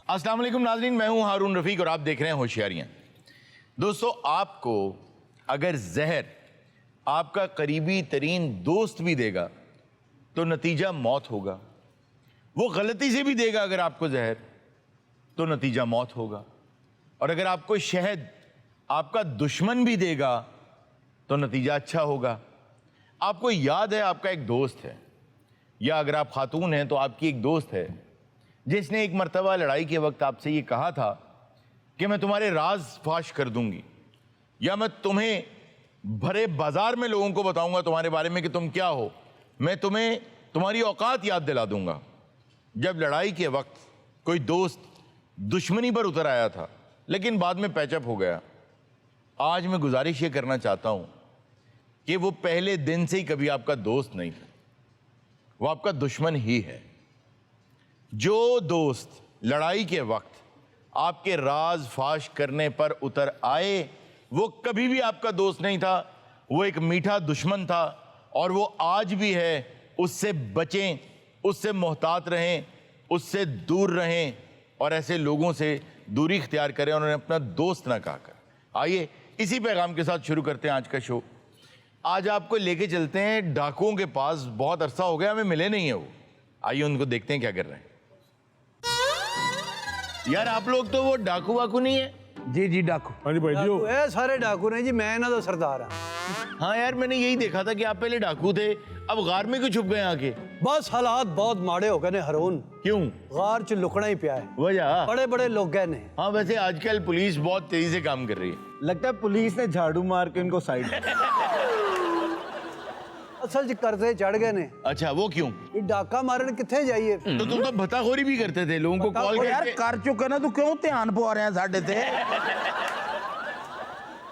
अस्सलाम वालेकुम नाज़रीन, मैं हूं हारून रफ़ीक और आप देख रहे हैं होशियारियां। दोस्तों, आपको अगर जहर आपका करीबी तरीन दोस्त भी देगा तो नतीजा मौत होगा। वो गलती से भी देगा अगर आपको जहर तो नतीजा मौत होगा। और अगर आपको शहद आपका दुश्मन भी देगा तो नतीजा अच्छा होगा। आपको याद है आपका एक दोस्त है, या अगर आप खातून हैं तो आपकी एक दोस्त है जिसने एक मर्तबा लड़ाई के वक्त आपसे ये कहा था कि मैं तुम्हारे राज फाश कर दूंगी, या मैं तुम्हें भरे बाजार में लोगों को बताऊंगा तुम्हारे बारे में कि तुम क्या हो, मैं तुम्हें तुम्हारी औकात याद दिला दूंगा। जब लड़ाई के वक्त कोई दोस्त दुश्मनी पर उतर आया था लेकिन बाद में पैचअप हो गया, आज मैं गुजारिश ये करना चाहता हूं कि वो पहले दिन से ही कभी आपका दोस्त नहीं था, वो आपका दुश्मन ही है। जो दोस्त लड़ाई के वक्त आपके राज फाश करने पर उतर आए वो कभी भी आपका दोस्त नहीं था, वो एक मीठा दुश्मन था और वो आज भी है। उससे बचें, उससे मोहतात रहें, उससे दूर रहें और ऐसे लोगों से दूरी इख्तियार करें और उन्हें अपना दोस्त ना कहकर। आइए इसी पैगाम के साथ शुरू करते हैं आज का शो। आज आपको लेके चलते हैं डाकुओं के पास। बहुत अरसा हो गया हमें मिले नहीं है वो। आइए उनको देखते हैं क्या कर रहे हैं। यार आप लोग तो वो डाकू वाकू नहीं है? जी जी डाकू। हाँ जी भाई जी। डाकू है, सारे डाकू ने जी, मैं इन्हां दा सरदार हाँ। हाँ यार, मैंने यही देखा था कि आप पहले डाकू थे, अब गार में क्यों छुप गए आके? बस हालात बहुत माड़े हो गए ने हरून। क्यों? गार च लुकना ही पिया है, वजह? बड़े बड़े लोग गए ने। हाँ, वैसे आजकल पुलिस बहुत तेजी से काम कर रही है। लगता है पुलिस ने झाड़ू मार के इनको साइड असल च कर्जे चढ़ गए ने। अच्छा, वो क्यों? ये डाका मारन किथे जाइए? तो तुम तो भत्ताखोरी भी करते थे, लोगों को कॉल यार करके। कर चुके ना, तू क्यों ध्यान पवा रहे हैं साडे ते?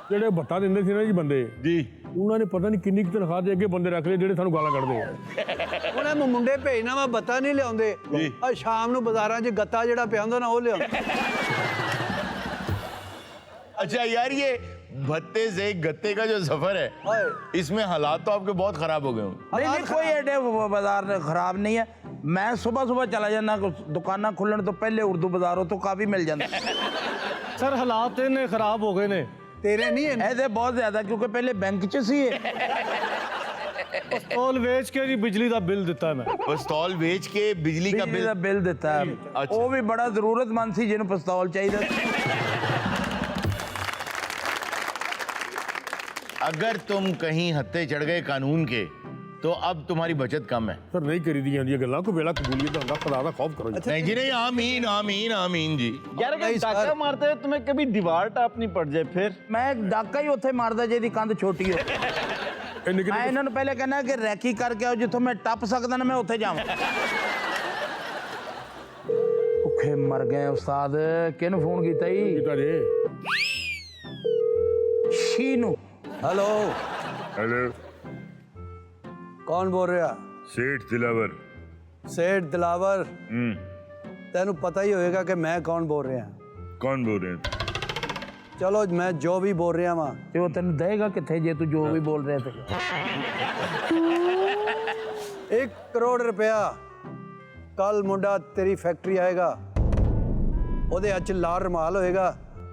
ਜਿਹੜੇ ਬੱਟਾ ਦਿੰਦੇ ਸੀ ਨਾ ਜੀ ਬੰਦੇ जी ਉਹਨਾਂ ਨੇ ਪਤਾ ਨਹੀਂ ਕਿੰਨੀ ਕੁ ਤਨਖਾਹ ਦੇ ਅੱਗੇ ਬੰਦੇ ਰੱਖ ਲਏ ਜਿਹੜੇ ਸਾਨੂੰ ਗਾਲਾਂ ਕੱਢਦੇ ਆ। ਉਹਨਾਂ ਨੂੰ ਮੁੰਡੇ ਭੇਜਣਾ ਵਾ, ਬੱਤਾ ਨਹੀਂ ਲਿਆਉਂਦੇ। ਜੀ। ਆ ਸ਼ਾਮ ਨੂੰ ਬਾਜ਼ਾਰਾਂ 'ਚ ਗੱਤਾ ਜਿਹੜਾ ਪਿਆ ਹੁੰਦਾ ਨਾ ਉਹ ਲਿਆਉਂਦੇ। अच्छा यार, ये भत्ते से गत्ते का जो सफर है हाय। इसमें हालात तो आपके बहुत खराब हो गए होंगे। नहीं नहीं, कोई एडे बाजार खराब नहीं है। मैं सुबह सुबह चला जाना, दुकाना खुलन तो पहले उर्दू बाजार हो तो काफी मिल जाता। ਸਰ ਹਾਲਾਤ ਇਹਨੇ ਖਰਾਬ ਹੋ ਗਏ ਨੇ। तेरे नहीं है ऐसे बहुत ज्यादा, क्योंकि पहले बैंक च सी ਪਿਸਤੌਲ ਵੇਚ ਕੇ ਜੀ ਬਿਜਲੀ ਦਾ ਬਿੱਲ ਦਿੱਤਾ ਮੈਂ। पिस्तौल बेच के बिजली का बिजली बिल। का बिल देता है। अच्छा। वो भी बड़ा जरूरतमंद सी जिन्होंने पिस्तौल चाहिए। अगर तुम कहीं हत्थे चढ़ गए कानून के तो अब तुम्हारी बचत कम है। ਸਰ ਨਹੀਂ ਕਰੀ ਦੀਆਂ ਜੀ ਗੱਲਾਂ, ਕੋਈ ਵੇਲਾ ਕਬੂਲੀਅਤ ਦਾ ਹੁੰਦਾ, ਖੁਦਾ ਦਾ ਖੌਫ करੋ जी। नहीं जी नहीं, आमीन आमीन आमीन जी। यार अगर नहीं डाका सर। मारते हैं तुम्हें कभी दीवार टाप नहीं पड़ जाए फिर? मैं डाका ही उत्थे मारदा जेदी कंध छोटी हो। ਇਹ ਨਿੱਕੇ मैं इन्होंने पहले कहना कि रैकी करके आओ, जिथों मैं टप सकदा ना मैं उत्थे जावां। भुखे मर गए उस्ताद। किन फोन कीता जी? ਕੀਤਾ ਜੇ। शीनू। हेलो, हेलो, कौन बोल रहा? सेठ दिलावर। सेठ दिलावर। तेनू पता ही होएगा कि मैं कौन बोल रहा। कौन बोल रहे हैं? चलो मैं जो भी बोल रहा वहाँ ਤੇ ਉਹ ਤੈਨੂੰ ਦੇਗਾ ਕਿੱਥੇ ਜੇ ਤੂੰ ਜੋ ਵੀ ਬੋਲ ਰਿਹਾ ਤੇ? 1 करोड़ रुपया कल मुंडा तेरी फैक्ट्री आएगा, ਉਹਦੇ ਹੱਥ 'ਚ ਲਾਲ ਰੁਮਾਲ ਹੋਏਗਾ,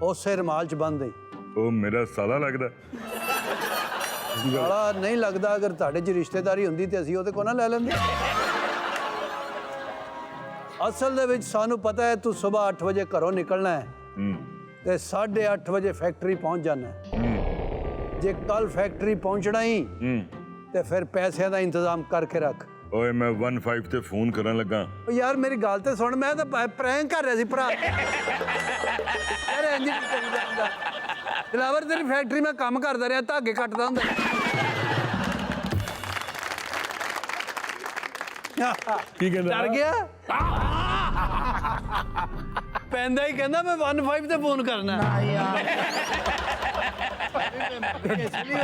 ਉਸੇ ਰੁਮਾਲ 'ਚ ਬੰਨ ਦੇ। ओ मेरा साला लगता। ਸਾਲਾ ਨਹੀਂ ਲੱਗਦਾ, ਅਗਰ ਤੁਹਾਡੇ 'ਚ ਰਿਸ਼ਤੇਦਾਰੀ ਹੁੰਦੀ ਤੇ ਅਸੀਂ ਉਹਦੇ ਕੋਲ ਨਾ ਲੈ ਲੈਂਦੇ। ਅਸਲ ਦੇ ਵਿੱਚ ਸਾਨੂੰ ਪਤਾ ਹੈ ਤੂੰ ਸਵੇਰ 8 ਵਜੇ ਘਰੋਂ ਨਿਕਲਣਾ ਹੈ ਤੇ 8:30 ਵਜੇ ਫੈਕਟਰੀ ਪਹੁੰਚ ਜਾਣਾ ਹੈ। ਜੇ ਕੱਲ ਫੈਕਟਰੀ ਪਹੁੰਚਣਾ ਹੀ ਤੇ ਫਿਰ ਪੈਸਿਆਂ ਦਾ ਇੰਤਜ਼ਾਮ ਕਰਕੇ ਰੱਖ। ओए मैं 15 ਤੇ ਫੋਨ ਕਰਨ ਲੱਗਾ। ਉਹ ਯਾਰ ਮੇਰੀ ਗੱਲ ਤੇ ਸੁਣ, ਮੈਂ ਤਾਂ ਪ੍ਰੈਂਕ ਕਰ ਰਿਹਾ ਸੀ ਭਰਾ। ਅਰੇ ਇੰਜ ਨਹੀਂ ਕਰੀ ਜਾਂਦਾ। ਦਿਲਾਵਰ ਤੇਰੀ ਫੈਕਟਰੀ ਮੈਂ ਕੰਮ ਕਰਦਾ ਰਿਹਾ, ਧਾਗੇ ਕੱਟਦਾ ਹੁੰਦਾ। ਕੀ ਕਹਿੰਦਾ? ਡਰ ਗਿਆ? ਪੈਂਦਾ ਹੀ ਕਹਿੰਦਾ ਮੈਂ 15 ਤੇ ਫੋਨ ਕਰਨਾ।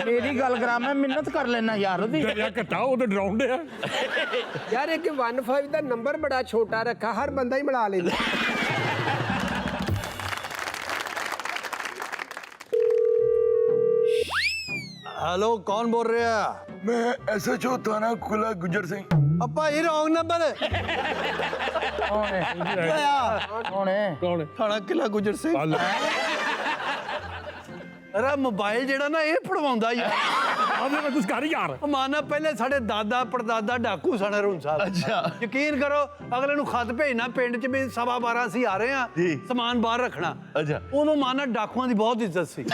ਮੇਰੀ ਗੱਲ ਕਰਾ, ਮੈਂ ਮਿੰਨਤ ਕਰ ਲੈਣਾ ਯਾਰ ਉਹਦੀ। ਡਰਿਆ ਘਟਾ, ਉਹ ਤਾਂ ਡਰਾਉਂਦੇ ਆ। यार एक 15 का नंबर बड़ा छोटा रखा, हर बंदा ही मिला लेंगे। हेलो, कौन बोल रहा? मैं SHO थाना खुला गुजर सिंह। ਭਾਈ ਰੌਂਗ ਨੰਬਰ ਕੌਣ ਹੈ ਥਾਣਾ ਕਿਲਾ ਗੁਜਰ ਸਿੰਘ ਚੱਲ ਅਰੇ ਮੋਬਾਈਲ ਜਿਹੜਾ ਨਾ ਇਹ ਪੜਵਾਉਂਦਾ ਯਾਰ ਆਦੇ ਕੁਝ ਕਰ ਯਾਰ ਉਹ ਮਾਨਾ ਪਹਿਲੇ ਸਾਡੇ ਦਾਦਾ ਪੜਦਾਦਾ ਡਾਕੂ ਸਨ ਅਰੁਣ ਸਾਹਿਬ ਅੱਛਾ। ਯਕੀਨ ਕਰੋ ਅਗਲੇ ਨੂੰ ਖਤ ਭੇਜਣਾ ਪਿੰਡ 'ਚ ਵੀ 12:15 ਅਸੀਂ ਆ ਰਹੇ ਆ ਜੀ। ਸਮਾਨ ਬਾਹਰ ਰੱਖਣਾ ਅੱਛਾ। ਉਦੋਂ ਮਾਨਾ ਡਾਕੂਆਂ ਦੀ ਬਹੁਤ ਇੱਜ਼ਤ ਸੀ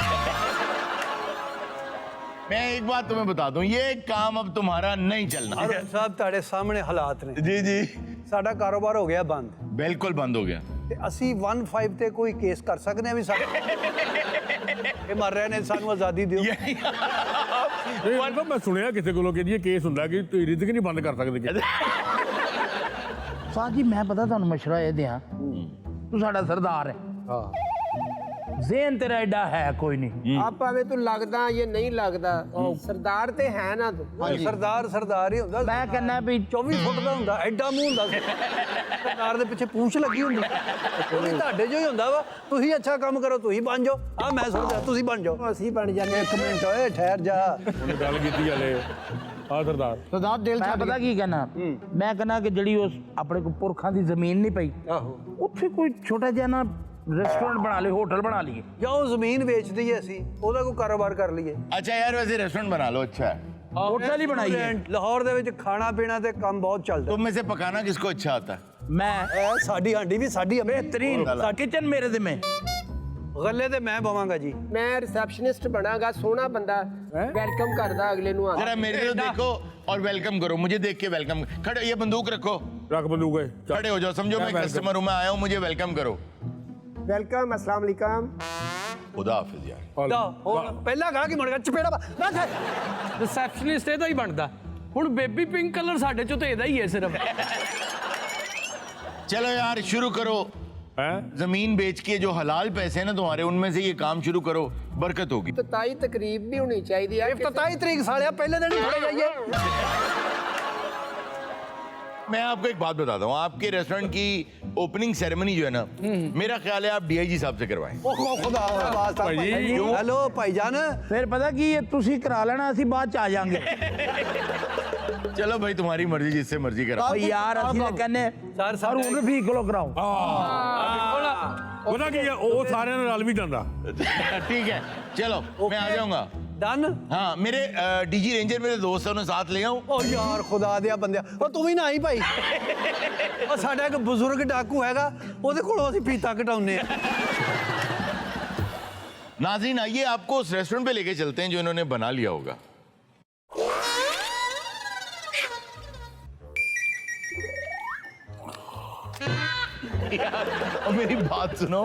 मैं एक बात तुम्हें बता दूं, ये काम अब तुम्हारा नहीं चलना। ਅਰੁਣ ਸਾਹਿਬ ਤੁਹਾਡੇ ਸਾਹਮਣੇ ਹਾਲਾਤ ਨੇ जी जी ਸਾਡਾ ਕਾਰੋਬਾਰ ਹੋ ਗਿਆ ਬੰਦ बिल्कुल बंद हो गया। ਤੇ ਅਸੀਂ 15 ਤੇ ਕੋਈ ਕੇਸ ਕਰ ਸਕਦੇ ਆ ਵੀ ਸਾਡੇ ਇਹ ਮਰ ਰਹੇ ਨੇ ਸਾਨੂੰ ਆਜ਼ਾਦੀ ਦਿਓ ਮੈਂ ਸੁਣਿਆ ਕਿਸੇ ਕੋਲੋਂ ਕਿ ਜੀ ਇਹ ਕੇਸ ਹੁੰਦਾ ਕਿ ਤੁਸੀਂ ਰਿਜ਼ਕ ਨਹੀਂ ਬੰਦ ਕਰ ਸਕਦੇ ਕਿ ਸਾਹ ਜੀ ਮੈਂ ਪਤਾ ਤੁਹਾਨੂੰ ਮਸ਼ਵਰਾ ਇਹ ਦਿਆਂ ਤੂੰ ਸਾਡਾ ਸਰਦਾਰ ਹੈ ਹਾਂ ਜ਼ੇਨ ਤੇਰਾ ਐਡਾ ਹੈ ਕੋਈ ਨਹੀਂ आप भावे तू लगदा ये नहीं लगदा सरदार ते है ना तू ਸਰਦਾਰ ਹੀ ਹੁੰਦਾ ਮੈਂ ਕਹਿੰਦਾ ਵੀ 24 ਫੁੱਟ ਦਾ ਹੁੰਦਾ ਐਡਾ ਮੂੰਹ ਹੁੰਦਾ ਸੀ ਸਰਦਾਰ ਦੇ ਪਿੱਛੇ ਪੂੰਛ ਲੱਗੀ ਹੁੰਦੀ ਉਹ ਵੀ ਤੁਹਾਡੇ ਜੋ ਹੀ ਹੁੰਦਾ ਵਾ ਤੁਸੀਂ ਅੱਛਾ ਕੰਮ ਕਰੋ ਤੁਸੀਂ ਬਣ ਜਾਓ ਆ ਮੈਂ ਸੋਚਦਾ ਤੁਸੀਂ ਬਣ ਜਾਓ ਅਸੀਂ ਬਣ ਜਾਂਦੇ ਇੱਕ ਮਿੰਟ ਓਏ ਠਹਿਰ ਜਾ ਉਹਨੇ ਗੱਲ ਕੀਤੀ ਹਲੇ ਆ ਸਰਦਾਰ सरदार दिल ਮੈਂ ਪਤਾ ਕੀ ਕਹਿਣਾ ਮੈਂ ਕਹਿੰਦਾ ਕਿ ਜਿਹੜੀ ਉਸ ਆਪਣੇ ਕੋ ਪੁਰਖਾਂ ਦੀ ਜ਼ਮੀਨ ਨਹੀਂ ਪਈ ਆਹੋ ਉੱਥੇ ਕੋਈ ਛੋਟਾ ਜਿਹਾ ਨਾ ਰੈਸਟੋਰੈਂਟ ਬਣਾ ਲੇ ਹੋਟਲ ਬਣਾ ਲਈਏ ਜਾਂ ਉਹ ਜ਼ਮੀਨ ਵੇਚ ਦਈਏ ਅਸੀਂ ਉਹਦਾ ਕੋਈ ਕਾਰੋਬਾਰ ਕਰ ਲਈਏ अच्छा यार वैसे रेस्टोरेंट बना लो, अच्छा है। ਹੋਟਲ ਹੀ ਬਣਾਈਏ ਲਾਹੌਰ ਦੇ ਵਿੱਚ ਖਾਣਾ ਪੀਣਾ ਤੇ ਕੰਮ ਬਹੁਤ ਚੱਲਦਾ तुम में से पकाना किसको अच्छा आता है? ਮੈਂ ਇਹ ਸਾਡੀ ਹਾਂਡੀ ਵੀ ਸਾਡੀ बेहतरीन किचन मेरे दे में ਗੱਲੇ ਤੇ ਮੈਂ ਬਵਾਂਗਾ ਜੀ मैं रिसेप्शनिस्ट बनागा सोना बंदा वेलकम करदा अगले नु जरा मेरे को देखो और वेलकम करो, मुझे देख के वेलकम। खड़े, ये बंदूक रखो, ਰੱਖ ਬੰਦੂਕ ਹੈ खड़े हो जाओ, समझो मैं कस्टमर हूं, मैं आया हूं, मुझे वेलकम करो। वेलकम अस्सलाम वालेकुम खुदा हाफिज यार। ਦਾ ਹੁਣ ਪਹਿਲਾਂ ਕਹਾ ਕਿ ਮੁੜ ਗਿਆ ਚਪੇੜਾ ਬਸ ਰਿਸੈਪਸ਼ਨਿਸਟ ਇਹਦਾ ਹੀ ਬਣਦਾ ਹੁਣ ਬੇਬੀ ਪਿੰਕ ਕਲਰ ਸਾਡੇ ਚੋਂ ਤੇ ਇਹਦਾ ਹੀ ਹੈ ਸਿਰਫ चलो यार शुरू करो। ਹੈ जमीन बेच के जो हलाल पैसे हैं ना तुम्हारे, उनमें से ये काम शुरू करो, बरकत होगी। तो ताई तकरीब भी होनी चाहिए यार ਇਫਤਤਾਈ ਤਰੀਕ ਸਾਲਿਆ ਪਹਿਲੇ ਦਿਨ ਹੀ ਫੜੇ ਜਾਈਏ मैं आपको एक बात बताता हूँ, आपके रेस्टोरेंट की ओपनिंग सेरेमनी जो है ना, मेरा ख्याल है आप डीआईजी साहब से करवाएं। ਉਹ ਖੁਦਾ ਵਾਸਤਾ ਭਾਈ ਜੀ। ਹੈਲੋ ਭਾਈਜਾਨ ਫਿਰ ਪਤਾ ਕੀ ਇਹ ਤੁਸੀਂ ਕਰਾ ਲੈਣਾ ਅਸੀਂ ਬਾਅਦ ਚ ਆ ਜਾਾਂਗੇ चलो भाई तुम्हारी मर्जी, जिससे मर्जी कराओ। ਓ ਯਾਰ ਅਸੀਂ ਤਾਂ ਕਹਿੰਨੇ ਸਰ, ਸਰ ਹੁਣ ਰਫੀਕ ਕੋਲੋਂ ਕਰਾਓ ਉਹਦਾ ਕੀ ਹੈ ਉਹ ਸਾਰਿਆਂ ਨਾਲ ਰਲ ਵੀ ਜਾਂਦਾ ठीक है, चलो मैं आ जाऊंगा। ਡਨ हाँ, मेरे डीजी रेंजर मेरे दोस्त हैं, उन्हें साथ ले आऊं। ਓ ਯਾਰ ਖੁਦਾ ਦਿਆ ਬੰਦਿਆ ਉਹ ਤੂੰ ਵੀ ਨਾ ਆਈ ਭਾਈ ਉਹ ਸਾਡਾ ਇੱਕ ਬਜ਼ੁਰਗ ਡਾਕੂ ਹੈਗਾ ਉਹਦੇ ਕੋਲੋਂ ਅਸੀਂ ਪੀਤਾ ਘਟਾਉਨੇ ਆ नाज़रीन आइए आपको उस रेस्टोरेंट पे लेके चलते हैं जो इन्होंने बना लिया होगा। यार, और मेरी बात सुनो,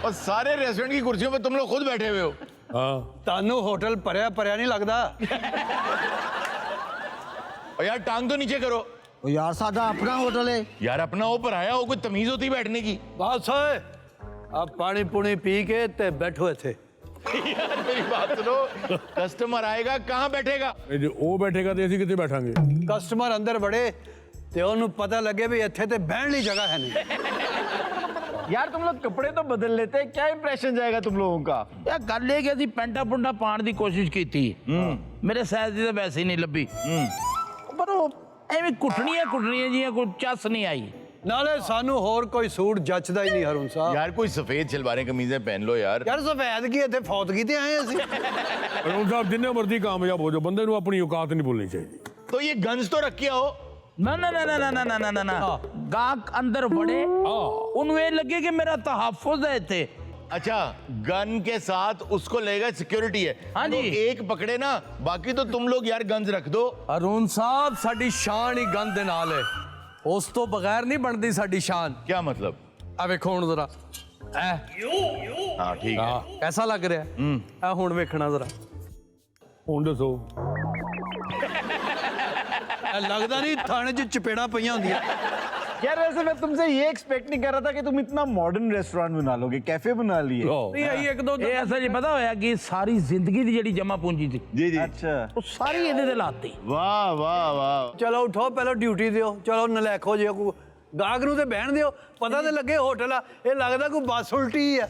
और सारे रेस्टोरेंट की कुर्सियों पे तुम लोग खुद बैठे हुए हो। ਹਾਂ ਤੁਹਾਨੂੰ ਹੋਟਲ ਭਰਿਆ ਭਰਿਆ ਨਹੀਂ ਲੱਗਦਾ और यार टांग तो नीचे करो यार साडा अपना होटल है यार, अपना हो पर आया हो, कोई तमीज होती बैठने की। ਬਸ ਓਏ ਆ ਪਾਣੀ ਪੁਣੀ ਪੀ ਕੇ ਤੇ ਬੈਠੋ ਇੱਥੇ यार मेरी बात सुनो, कस्टमर आएगा कहाँ बैठेगा? ਇਹ ਜੇ ਉਹ ਬੈਠੇਗਾ ਤੇ ਅਸੀਂ ਕਿੱਥੇ ਬੈਠਾਂਗੇ ਕਸਟਮਰ ਅੰਦਰ ਵੜੇ ਤੇ ਉਹਨੂੰ ਪਤਾ ਲੱਗੇ ਵੀ ਇੱਥੇ ਤੇ ਬਹਿਣ ਲਈ ਜਗ੍ਹਾ ਹੈ ਨਹੀਂ यार तुम लोग कपड़े तो बदल लेते हैं, क्या इंप्रेशन जाएगा तुम लोगों का? ਇਹ ਗੱਲ ਇਹ ਕਿ ਅਸੀਂ ਪੈਂਟਾ ਪੁੰਡਾ ਪਾਣ ਦੀ ਕੋਸ਼ਿਸ਼ ਕੀਤੀ ਮੇਰੇ ਸਾਈਜ਼ ਦੀ ਤਾਂ ਵੈਸੇ ਹੀ ਨਹੀਂ ਲੱਭੀ ਪਰ ਉਹ ਐਵੇਂ ਕੁੱਟਣੀਆਂ ਜੀਆਂ ਕੋਈ ਚੱਸ ਨਹੀਂ ਆਈ ਨਾਲੇ ਸਾਨੂੰ ਹੋਰ ਕੋਈ ਸੂਟ ਜੱਚਦਾ ਹੀ ਨਹੀਂ ਹਰੂਨ ਸਾਹਿਬ यार कोई सफेद सलवारें कमीजें पहन लो यार। ਯਾਰ ਸਫੈਦ ਕੀ ਇੱਥੇ ਫੌਤਗੀ ਤੇ ਆਏ ਅਸੀਂ ਅਰੁਣ ਸਾਹਿਬ ਜਿੰਨੇ ਮਰਜ਼ੀ ਕਾਮਯਾਬ ਹੋ ਜਾਓ ਬੰਦੇ ਨੂੰ ਆਪਣੀ ਔਕਾਤ ਨਹੀਂ ਭੁੱਲਣੀ ਚਾਹੀਦੀ तो ये गन्स तो रख के आओ। ਨਾ ਨਾ ਨਾ ਨਾ ਨਾ ਨਾ ਨਾ ਨਾ ਗਾਹਕ ਅੰਦਰ ਵੜੇ ਉਹਨੂੰ ਇਹ ਲੱਗੇ ਕਿ ਮੇਰਾ ਤਹਫੁਜ਼ ਹੈ ਇੱਥੇ अच्छा, गन के साथ उसको लेगा सिक्योरिटी है। हाँ तो जी। एक पकड़े ना, बाकी तो तुम लोग यार गन्स रख दो। ਅਰੁਣ ਸਾਹਿਬ ਸਾਡੀ ਸ਼ਾਨ ਹੀ ਗੰਦ ਦੇ ਨਾਲ ਹੈ ਉਸ ਤੋਂ ਬਗੈਰ ਨਹੀਂ ਬਣਦੀ ਸਾਡੀ ਸ਼ਾਨ क्या मतलब? ਆ ਵੇਖੋ ਹੁਣ ਜ਼ਰਾ ਐ हाँ ठीक है। ਐਸਾ ਲੱਗ ਰਿਹਾ ਆ ਹੁਣ ਵੇਖਣਾ ਜ਼ਰਾ ਹੁਣ ਦੱਸੋ ਇਹ ਲੱਗਦਾ ਨਹੀਂ ਥਾਣੇ 'ਚ ਚਪੇੜਾਂ ਪਈਆਂ ਹੁੰਦੀਆਂ यार वैसे मैं तुमसे ये एक्सपेक्ट नहीं कर रहा था कि तुम इतना मॉडर्न रेस्टोरेंट बना लोगे, कैफे बना लिए। ਨਹੀਂ ਆਈ ਇੱਕ ਦੋ ਇਹ ਅਸਲ 'ਚ ਪਤਾ ਹੋਇਆ ਕਿ ਸਾਰੀ ਜ਼ਿੰਦਗੀ ਦੀ ਜਿਹੜੀ ਜਮਾ ਪੂੰਜੀ ਸੀ जी जी। अच्छा ਉਹ ਸਾਰੀ ਇਹਦੇ ਤੇ ਲਾਤੀ वाह वाह वाह। ਚਲੋ ਉਠੋ ਪਹਿਲਾਂ ਡਿਊਟੀ ਦਿਓ ਚਲੋ ਨਲੈਖੋ ਜੇ ਕੋ ਗਾਹਕ ਨੂੰ ਤੇ ਬਹਿਣ ਦਿਓ ਪਤਾ ਤੇ ਲੱਗੇ ਹੋਟਲ ਆ ਇਹ ਲੱਗਦਾ ਕੋਈ ਬੱਸ ਉਲਟੀ ਆ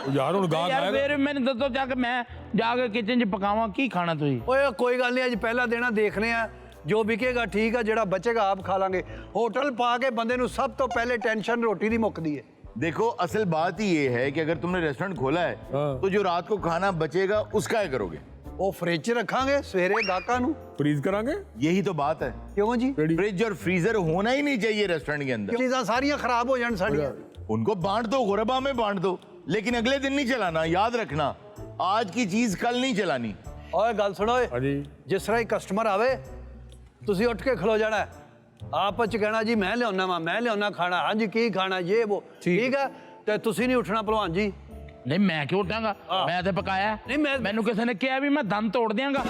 ਉਹ ਯਾਰ ਹੁਣ ਗਾਹਕ ਯਾਰ ਆਏਗਾ ਫਿਰ ਮੈਨੂੰ ਦੱਸੋ ਜਾ ਕੇ ਮੈਂ ਜਾ ਕੇ ਕਿਚਨ 'ਚ ਪਕਾਵਾਂ ਕੀ ਖਾਣਾ ਤੁਸੀਂ ਓਏ ਕੋਈ ਗੱਲ ਨਹੀਂ ਅੱਜ ਪਹਿਲਾ ਦੇਣਾ ਦੇਖਨੇ ਆ ਜੋ ਵਿਕੇਗਾ ਠੀਕ ਆ, ਜਿਹੜਾ ਬਚੇਗਾ ਆਪ ਖਾ ਲਾਂਗੇ। ਹੋਟਲ ਪਾ ਕੇ ਬੰਦੇ ਨੂੰ ਸਭ ਤੋਂ ਪਹਿਲੇ ਟੈਨਸ਼ਨ रोटी ਦੀ ਮੁੱਕਦੀ है। देखो असल बात ही ये है कि अगर तुमने रेस्टोरेंट खोला है तो जो रात को खाना बचेगा उसका क्या करोगे? वो फ्रिज च रखांगे, सवेरे गाहकां ਨੂੰ ਫਰੀਜ਼ ਕਰਾਂਗੇ। यही तो बात है। क्यों जी? फ्रिज और फ्रीजर होना ही नहीं चाहिए रेस्टोरेंट के अंदर। चीज़ां सारियां खराब हो जान साड़ियां। उनको बांट दो, गुरबा में बांट दो, लेकिन अगले दिन नहीं चलाना। याद रखना, आज की चीज कल नहीं चलानी। ਓਏ ਗੱਲ ਸੁਣੋ ਓਏ, ਹਾਂਜੀ ਜਿਸ ਤਰ੍ਹਾਂ ਹੀ ਕਸਟਮਰ ਆਵੇ ਤੁਸੀਂ ਉੱਠ ਕੇ ਖਲੋ ਜਾਣਾ, ਆਪਸ ਚ ਕਹਿਣਾ ਜੀ ਮੈਂ ਲਿਆਉਣਾ ਵਾ, ਮੈਂ ਲਿਆਉਣਾ ਖਾਣਾ, ਹਾਂਜੀ ਕੀ ਖਾਣਾ ਇਹ ਉਹ, ਠੀਕ ਹੈ? ਤੇ ਤੁਸੀਂ ਨਹੀਂ ਉੱਠਣਾ ਭਲਵਾਨ ਜੀ। ਨਹੀਂ ਮੈਂ ਕਿਉਂ ਉੱਠਾਂਗਾ, ਮੈਂ ਤੇ ਪਕਾਇਆ। ਨਹੀਂ, ਮੈਂ- ਮੈਨੂੰ ਕਿਸੇ ਨੇ ਕਿਹਾ ਵੀ ਮੈਂ ਦੰਦ ਤੋੜ ਦਿਆਂਗਾ।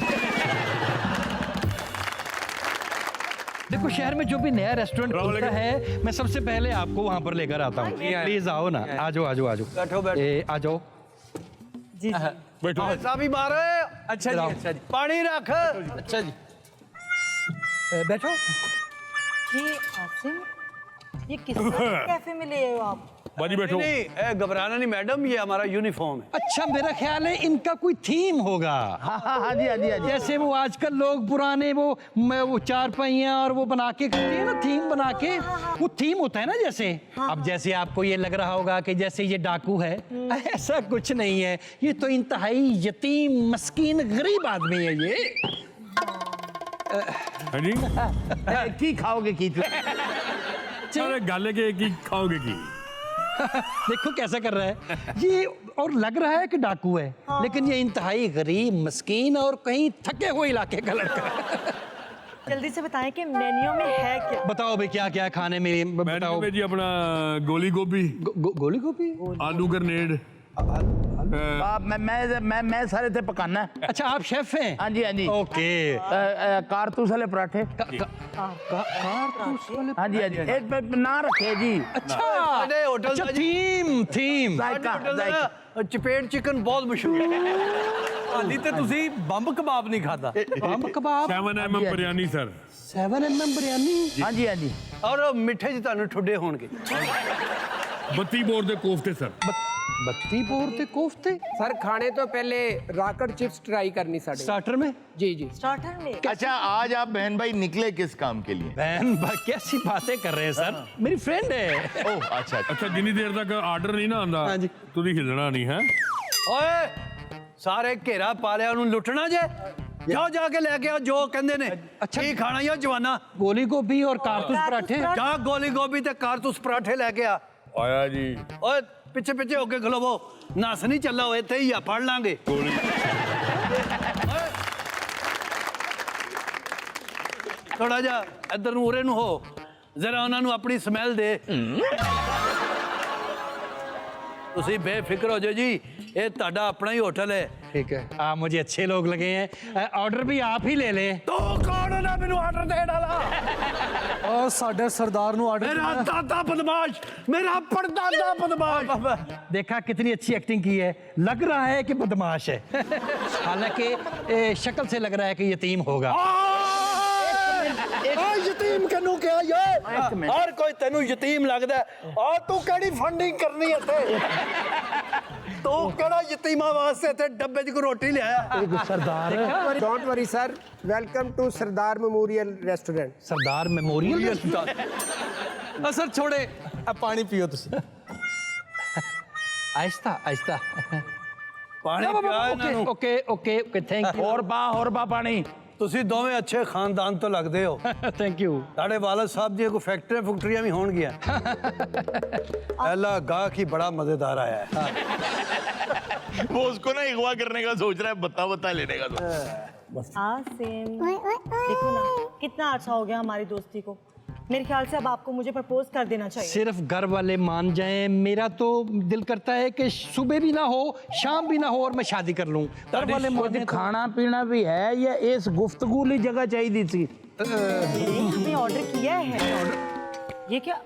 देखो शहर में जो भी नया रेस्टोरेंट खुलता है मैं सबसे पहले आपको वहाँ पर लेकर आता हूँ। प्लीज आओ ना, आ जाओ आ जाओ आ जाओ। बैठो बैठो। आ जाओ। जी ਬੈਠੋ। साबी मार अच्छा जी अच्छा जी पानी रख। अच्छा जी बैठो। ये आसिम, ये किस कैफे में ले आए हो आप? ਬਾਜੀ ਬੈਠੋ। नहीं ए, घबराना नहीं मैडम, ये हमारा यूनिफॉर्म है। अच्छा मेरा ख्याल है इनका कोई थीम होगा। हाँ जी हाँ जी हाँ जी। जैसे वो आजकल लोग पुराने वो चार पहिया और वो बना के करते हैं ना, थीम बना के, वो थीम होता है ना जैसे। अब जैसे आपको ये लग रहा होगा कि जैसे ये डाकू है, ऐसा कुछ नहीं है। ये तो इंतहाई यतीम मस्कीन गरीब आदमी है ये। ਹਾਂਜੀ ਕੀ ਖਾਓਗੇ ਕੀ? ਸਾਰੇ ਗੱਲ ਕੇ ਕੀ ਖਾਓਗੇ ਕੀ? देखो कैसा कर रहा है ये, और लग रहा है कि डाकू है, लेकिन ये इंतहाई गरीब मस्कीन और कहीं थके हुए इलाके का लड़का है। जल्दी से बताएं कि मेन्यू में है क्या? बताओ भाई क्या क्या है खाने में, बताओ। ਮੈਨੂ ਵਿੱਚ ਜੀ ਆਪਣਾ ਗੋਲੀ ਗੋਭੀ, गोली गोभी। ਆਲੂ ਗਰਨੇਡ, मैं सारे थे पकाना। अच्छा आप शेफ हैं? हाँ जी हाँ जी। ओके। कारतूस वाले पराठे। कारतूस वाले। हाँ जी हाँ जी। एक पे ना रखे जी। अच्छा साढ़े होटल अच्छा का जी। थीम जायका, जायका। चपेट चिकन बहुत मशहूर है। हाली ते तुसी बंब कबाब नहीं खाता। बंब कबाब 7mm biryani sir. 7mm biryani. हाँ जी हाँ जी। और मिठे च ਤੁਹਾਨੂੰ ਠੁੱਡੇ ਹੋਣਗੇ। 32 ਬੋਰ ਦੇ ਕੋਫਤੇ ਸਰ। 32 बोर ते कोफ्ते सर खाने तो पहले रॉकेट चिप्स ट्राई करनी साड़ी। स्टार्टर में। जी जी स्टार्टर में। अच्छा, आज आप बहन भाई निकले किस काम के लिए? बहन भाई कैसी बातें कर रहे हैं सर, मेरी फ्रेंड है। ओह अच्छा। ਅੱਛਾ ਜਿੰਨੀ ਦੇਰ ਤੱਕ ਆਰਡਰ ਨਹੀਂ ਨਾ ਆਉਂਦਾ ਹਾਂਜੀ। ਤੁਸੀਂ ਹਿੱਲਣਾ ਨਹੀਂ ਹੈ। ਓਏ ਸਾਰੇ ਘੇਰਾ ਪਾ ਲਿਆ, ਉਹਨੂੰ ਲੁੱਟਣਾ ਜੇ? ਜਾਓ ਜਾ ਕੇ ਲੈ ਕੇ ਆਓ ਜੋ ਕਹਿੰਦੇ ਨੇ। ਅੱਛਾ। ਕੀ ਖਾਣਾ ਯਾ ਜਵਾਨਾ? गोली गोभी और कारतूस पराठे। ਜਾ ਗੋਲੀ ਗੋਭੀ ਤੇ ਕਾਰਤੂਸ ਪਰਾਠੇ ਲੈ ਕੇ ਆ। ਆਇਆ ਜੀ। ਓਏ ਪਿੱਛੇ ਪਿੱਛੇ ਹੋ ਕੇ ਖਲੋਵੋ, ਨਸ ਨਹੀਂ ਚੱਲਾ ਹੋਏ, ਇੱਥੇ ਹੀ ਆ, ਫੜ ਲਾਂਗੇ। ਥੋੜਾ ਜਿਹਾ ਇੱਧਰ ਨੂੰ ਉਰੇ ਨੂੰ ਹੋ, ਜ਼ਰਾ ਉਹਨਾਂ ਨੂੰ ਆਪਣੀ ਸਮੈਲ ਦੇ। ਤੁਸੀਂ ਬੇਫਿਕਰ ਹੋ ਜਾਓ ਜੀ, ਇਹ ਤੁਹਾਡਾ ਆਪਣਾ ਹੀ ਹੋਟਲ ਹੈ। ठीक है, आप मुझे अच्छे लोग लगे हैं। ऑर्डर भी आप ही ले लें। ਤੂੰ ਕੌਣ ਹੈ ਨਾ ਮੈਨੂੰ ਆਰਡਰ ਦੇਣ ਵਾਲਾ? और साडे सरदार नु ਮੇਰਾ ਦਾਦਾ ਬਦਮਾਸ਼, ਮੇਰਾ ਪੜਦਾਦਾ ਬਦਮਾਸ਼। देखा कितनी अच्छी एक्टिंग की है, लग रहा है कि बदमाश है। हालांकि शक्ल से लग रहा है कि यतीम होगा। ਯਤੀਮ ਕਿਹਨੂੰ ਕਿਹਾ ਯੇ? ਹਰ ਕੋਈ ਤੈਨੂੰ ਯਤੀਮ ਲੱਗਦਾ। ਆ ਤੂੰ ਕਿਹੜੀ ਫੰਡਿੰਗ ਕਰਨੀ ਇੱਥੇ? ਤੂੰ ਕਿਹੜਾ ਯਤੀਮਾਂ ਵਾਸਤੇ ਤੇ ਡੱਬੇ 'ਚ ਕੋਈ ਰੋਟੀ ਲਿਆਇਆ? Sardar don't worry sir, welcome to Sardar memorial restaurant. Sardar memorial. Sir छोड़े, अब पानी पियो तुसी। आहिस्ता आहिस्ता। ਪਾਣੀ ਪਿਆ ਇਹਨਾਂ ਨੂੰ। Okay okay okay thank you. और बा पानी। ਤੁਸੀਂ ਦੋਵੇਂ ਅੱਛੇ ਖਾਨਦਾਨ ਤੋਂ ਲੱਗਦੇ ਹੋ। Thank you. ਸਾਡੇ ਵਾਲਦ ਸਾਹਿਬ ਦੀਆਂ ਕੋਈ ਫੈਕਟਰੀਆਂ ਵੀ ਹੋਣਗੀਆਂ। ਪਹਿਲਾ गाहक ही बड़ा मजेदार आया है। वो उसको ना अगवा करने का सोच रहा है, बता लेने का सोच रहा है। आसिम, देखो ना कितना अच्छा हो गया हमारी दोस्ती को। मेरे ख्याल से अब आपको मुझे प्रपोज कर देना चाहिए। सिर्फ घर वाले मान जाएं, मेरा तो दिल करता है कि सुबह भी ना हो, शाम भी ना हो और मैं शादी कर लूं। घर वाले कुछ मान खाना पीना भी है या इस गुफ्तगू ली जगह चाहिए थी? हमने ऑर्डर किया है। ये क्या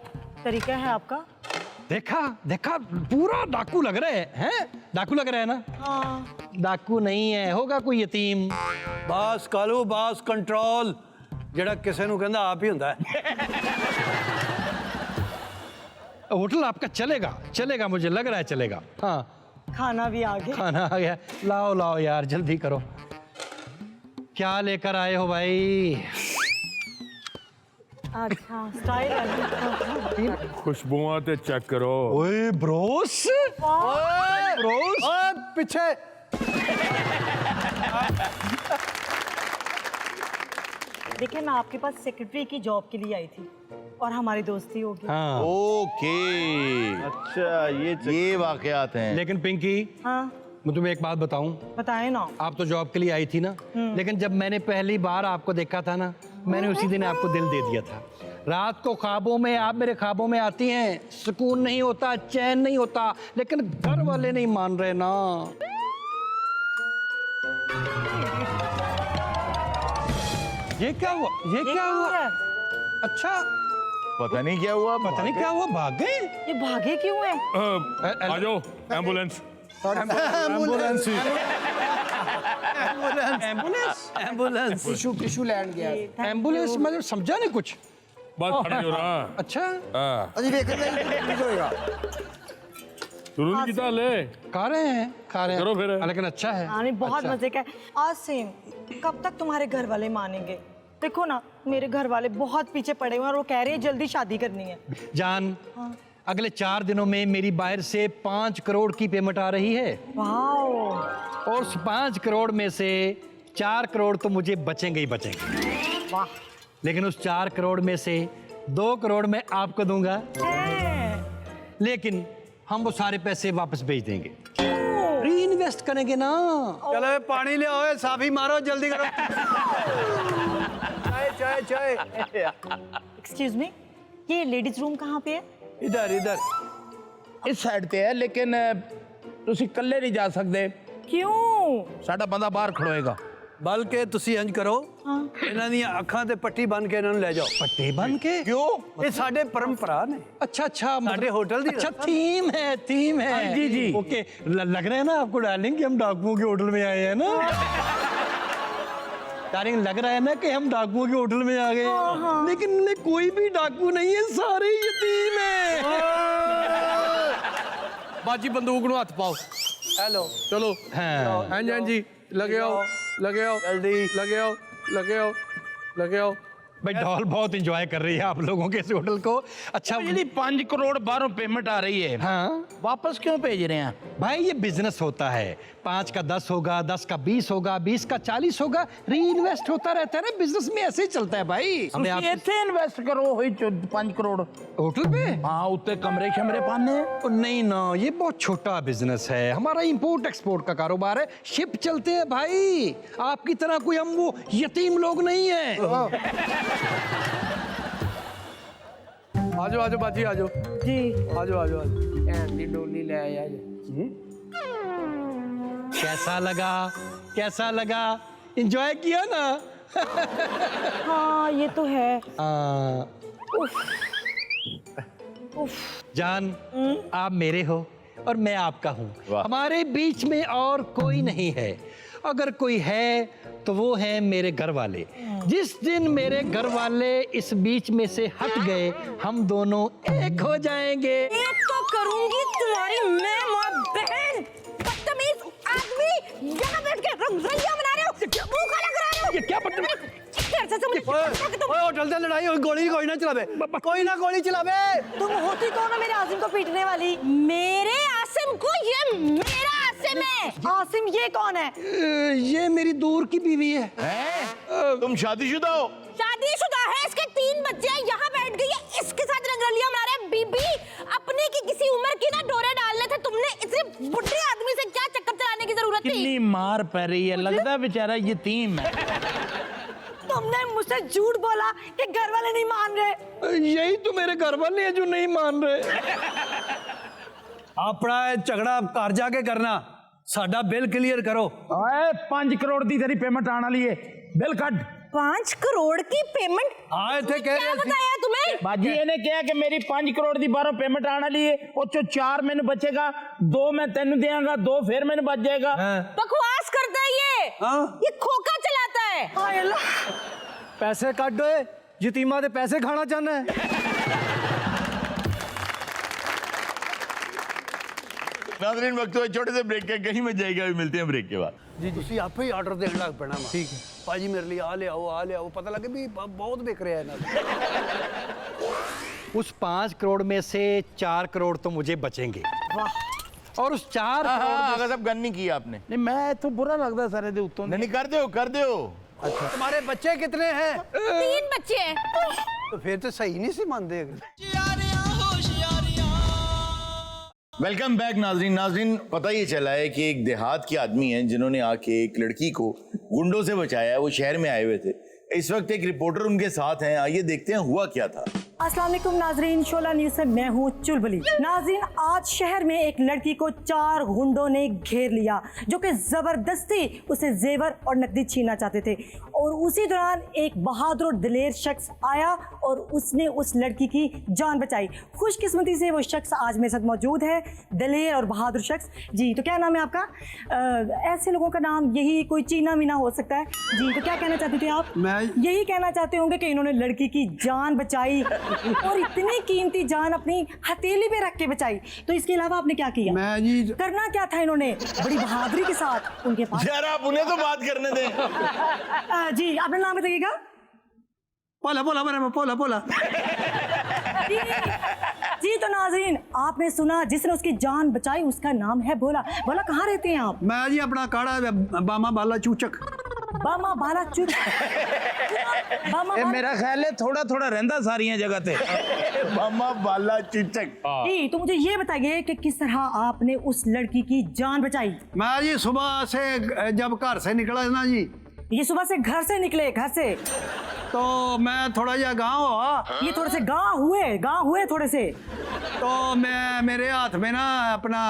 तरीका है आपका? देखा देखा, पूरा डाकू लग रहे हैं। डाकू लग रहा है ना? हाँ। डाकू नहीं है, होगा कोई यतीम। ਬਾਸ ਕਾਲੂ, ਬਾਸ ਕੰਟਰੋਲ, ਜਿਹੜਾ ਕਿਸੇ ਨੂੰ ਕਹਿੰਦਾ ਆਪ ਹੀ ਹੁੰਦਾ ਹੈ। होटल आपका चलेगा चलेगा, मुझे लग रहा है चलेगा। हाँ खाना भी आ गया। खाना आ गया, लाओ लाओ यार जल्दी करो। क्या लेकर आए हो भाई? अच्छा स्टाइल है। खुशबुआं ते चेक करो। ओए ब्रोस, ब्रोस, ओए पीछे देखिए मैं आपके पास सेक्रेटरी की जॉब के लिए आई थी और हमारी दोस्ती होगी। हाँ। ओके, अच्छा ये वाकयात हैं। लेकिन पिंकी, हाँ मैं तुम्हें एक बात बताऊं, बताएं ना। आप तो जॉब के लिए आई थी ना, लेकिन जब मैंने पहली बार आपको देखा था ना, मैंने उसी दिन आपको दिल दे दिया था। रात को ख्वाबों में आप मेरे ख्वाबों में आती हैं, सुकून नहीं होता, चैन नहीं होता, लेकिन घर वाले नहीं मान रहे ना। ये क्या हुआ? ये क्या हुआ? अच्छा, पता नहीं क्या हुआ, पता नहीं क्या हुआ, भाग गए। ये भागे क्यों है? आ जाओ, ambulance. Ambulance ambulance, ambulance tissue land गया। एम्बुलेंस, मतलब समझा नहीं कुछ। बस खड़े हो रहा। अच्छा, हाँ, अजी देख नहीं होएगा। शुरू नहीं किया ले। खा रहे हैं, खा रहे हैं। करो फिर। लेकिन अच्छा है। हाँ नहीं बहुत अच्छा। मजे का है। आसिम कब तक तुम्हारे घर वाले मानेंगे? देखो ना मेरे घर वाले बहुत पीछे पड़े हुए हैं और वो कह रहे हैं जल्दी शादी करनी है। जान, अगले 4 दिनों में मेरी बाहर से 5 करोड़ की पेमेंट आ रही है, वाओ, और उस 5 करोड़ में से 4 करोड़ तो मुझे बचेंगे ही बचेंगे। वाह। लेकिन उस 4 करोड़ में से 2 करोड़ मैं आपको दूंगा, लेकिन हम वो सारे पैसे वापस भेज देंगे, री इन्वेस्ट करेंगे ना। चलो पानी ले आओ, साफी मारो, जल्दी करो। चाय चाय चाय। एक्सक्यूज मी, ये लेडीज रूम कहाँ पे है? इधर इधर। इस साइड ਤੇ ਹੈ ਲੇਕਿਨ ਤੁਸੀਂ ਇਕੱਲੇ ਨਹੀਂ ਜਾ ਸਕਦੇ, क्यों? ਸਾਡਾ ਬੰਦਾ ਬਾਹਰ ਖੜੋਏਗਾ। ਬਲਕਿ ਤੁਸੀਂ ਇੰਜ ਕਰੋ, ਇਹਨਾਂ ਦੀਆਂ ਅੱਖਾਂ ਤੇ ਪੱਟੀ ਬੰਨ ਕੇ ਇਹਨਾਂ ਨੂੰ ਲੈ ਜਾਓ। पट्टे बन के क्यों? ये साडे परंपरा ने। अच्छा अच्छा, साडे होटल दी अच्छा रस्म। थीम है, थीम है। जी, जी। ओके, लग रहा है ना आपको डार्लिंग कि हम डाकुओं के होटल में आए हैं ना। डार्लिंग, लग रहा है ना कि हम डाकुओं के होटल में आ गए, लेकिन इनमें कोई भी डाकू नहीं है, सारे यतीम हैं। बाजी बंदूक नु हाथ पाओ। हेलो, चलो। हाँ। हाँ जी, हाँ जी, लगे आओ, लगे आओ, जल्दी लगे आओ, लगे आओ, लगे आओ। भाई डॉल बहुत एंजॉय कर रही है आप लोगों के इस होटल को। अच्छा ਜਿਹੜੀ 5 ਕਰੋੜ ਬਾਹਰੋਂ ਪੇਮੈਂਟ ਆ ਰਹੀ ਹੈ, हाँ ਵਾਪਸ क्यों भेज रहे हैं? भाई, ये बिजनेस होता है, 5 का 10 होगा, 10 का 20 होगा, 20 का 40 होगा, री इन्वेस्ट होता रहता है ना, बिजनेस में ऐसे ही चलता है भाई। हमें ਤੁਸੀਂ आप ਇੱਥੇ ਇਨਵੈਸਟ ਕਰੋ ਹੋਈ 5 ਕਰੋੜ। होटल पे? ਹਾਂ ਉੱਤੇ ਕਮਰੇ ਸ਼ਮਰੇ ਪਾਣੇ हैं। ओ, नहीं ना, ये बहुत छोटा बिजनेस है, हमारा इंपोर्ट एक्सपोर्ट का कारोबार है, शिप चलते हैं भाई, आपकी तरह कोई हम वो यतीम लोग नहीं है। आजो आजो बाजी आजो, जी आजो आजो आजो। भैन दी डोली ले आया जी। कैसा लगा, कैसा लगा, एंजॉय किया ना? हाँ ये तो है। जान, आप मेरे हो और मैं आपका हूँ, हमारे बीच में और कोई नहीं है। अगर कोई है तो वो है मेरे घर वाले। जिस दिन मेरे घर वाले इस बीच में से हट गए, हम दोनों एक हो जाएंगे। एक तो करूंगी तुम्हारी मैं माँ बहन। बदतमीज आदमी, यहाँ बैठ के रंगरलियां बना रहे हो, मुंह काला करा रहे हो। ये क्या बदतमीज? ओए होटल से लड़ाई हो, गोली कोई ना चलावे, कोई ना गोली चलावे। तुम होती कौन हो मेरे आसिम को पीटने वाली? मेरे आसिम को? ये मेरा आसिम है। आसिम ये कौन है? ये मेरी दूर की बीवी है। हैं? तुम शादीशुदा हो? शादीशुदा है, इसके 3 बच्चे हैं, यहाँ बैठ गई है, इसके साथ रंगरलियां बना रहे हैं। बीबी अपने की किसी उम्र की ना डोरे डालने थे तुमने, इतने बुढ़े आदमी से क्या चक्कर चलाने की जरूरत थी? कितनी मार पै रही है, लगता बेचारा यतीम है। तुमने मुझसे झूठ बोला कि घर वाले नहीं मान रहे। यही तो मेरे घर वाले हैं जो नहीं मान रहे। अपना झगड़ा घर जाके करना, साडा बिल क्लियर करो। ओए 5 करोड़ दी तेरी पेमेंट आने वाली है, बिल कट। 5 करोड़ की पेमेंट? हाँ इतने कह क्या रहे थे। बताया तुम्हें? बाजी ਇਹਨੇ ਕਿਹਾ ਕਿ ਮੇਰੀ 5 ਕਰੋੜ ਦੀ ਬਾਹਰੋਂ ਪੇਮੈਂਟ ਆਣ ਵਾਲੀ ਹੈ, ਉਹ ਚੋਂ 4 ਮੈਨੂੰ ਬਚੇਗਾ, 2 मैं ਤੈਨੂੰ ਦੇਵਾਂਗਾ, 2 फिर ਮੈਨੂੰ बच जाएगा। बकवास करता है ये। हाँ? ये खोखा चलाता है। हाय अल्लाह। पैसे कट दो, यतीमा दे पैसे खाना चाहना है। नाज़रीन, वक्त हुआ छोटे से ब्रेक का, कहीं में जाएगा, अभी मिलते हैं ब्रेक के बाद। जी जी, आप ही ऑर्डर देने लग पैना। ठीक है। भाजी मेरे लिए आ ले आओ पता लगे भी बहुत बिक रहा है ना। उस 5 करोड़ में से 4 करोड़ तो मुझे बचेंगे। और उस 4 करोड़ अगर सब गन नहीं की आपने। नहीं मैं तो बुरा लगता सारे दे उत्तों नहीं कर दो। तुम्हारे बच्चे कितने हैं? 3 बच्चे हैं। तो फिर तो सही नहीं सी मानते। वेलकम बैक नाजरीन। पता ये चला है कि एक देहात के आदमी हैं जिन्होंने आके एक लड़की को गुंडों से बचाया है। वो शहर में आए हुए थे। इस वक्त एक रिपोर्टर उनके साथ हैं। आइए देखते हैं हुआ क्या था। अस्सलाम वालेकुम नाजरीन, शोला न्यूज से मैं हूँ चुलबुली। नाजरीन, आज शहर में एक लड़की को 4 गुंडों ने घेर लिया जो कि जबरदस्ती उसे जेवर और नकदी छीनना चाहते थे। और उसी दौरान एक बहादुर और दिलेर शख्स आया और उसने उस लड़की की जान बचाई। खुशकिस्मती से वो शख्स आज मेरे साथ मौजूद है, दिलेर और बहादुर शख्स। जी तो क्या नाम है आपका? ऐसे लोगों का नाम यही कोई चीना मीना हो सकता है। जी तो क्या कहना चाहते थे आप? मैं यही कहना चाहते होंगे कि इन्होंने लड़की की जान बचाई और इतनी कीमती जान अपनी हथेली पे रख के बचाई। तो इसके अलावा आपने क्या किया? मैं जी करना क्या था इन्होंने? बड़ी बहादुरी के साथ उनके पास। यार आप उन्हें तो बात करने दें। जी अपना नाम बताइएगा। पोला। जी तो नाजरीन, आपने सुना जिसने उसकी जान बचाई उसका नाम है भोला। भोला कहाँ रहते हैं आप? मैं जी अपना काड़ा बामा बाला चूचक। बामा बाला चूच मेरा ख्याल है थोड़ा रहंदा सारियां जगह ते। मामा बाला चिचक। जी तो मुझे ये बताइए कि किस तरह आपने उस लड़की की जान बचाई? मैं जी सुबह से जब घर से निकला ना जी, ये सुबह से घर से निकले, घर से तो मैं थोड़ा जा गाँव हुआ। ये थोड़े से गाँव हुए थोड़े से। तो मैं मेरे हाथ में ना अपना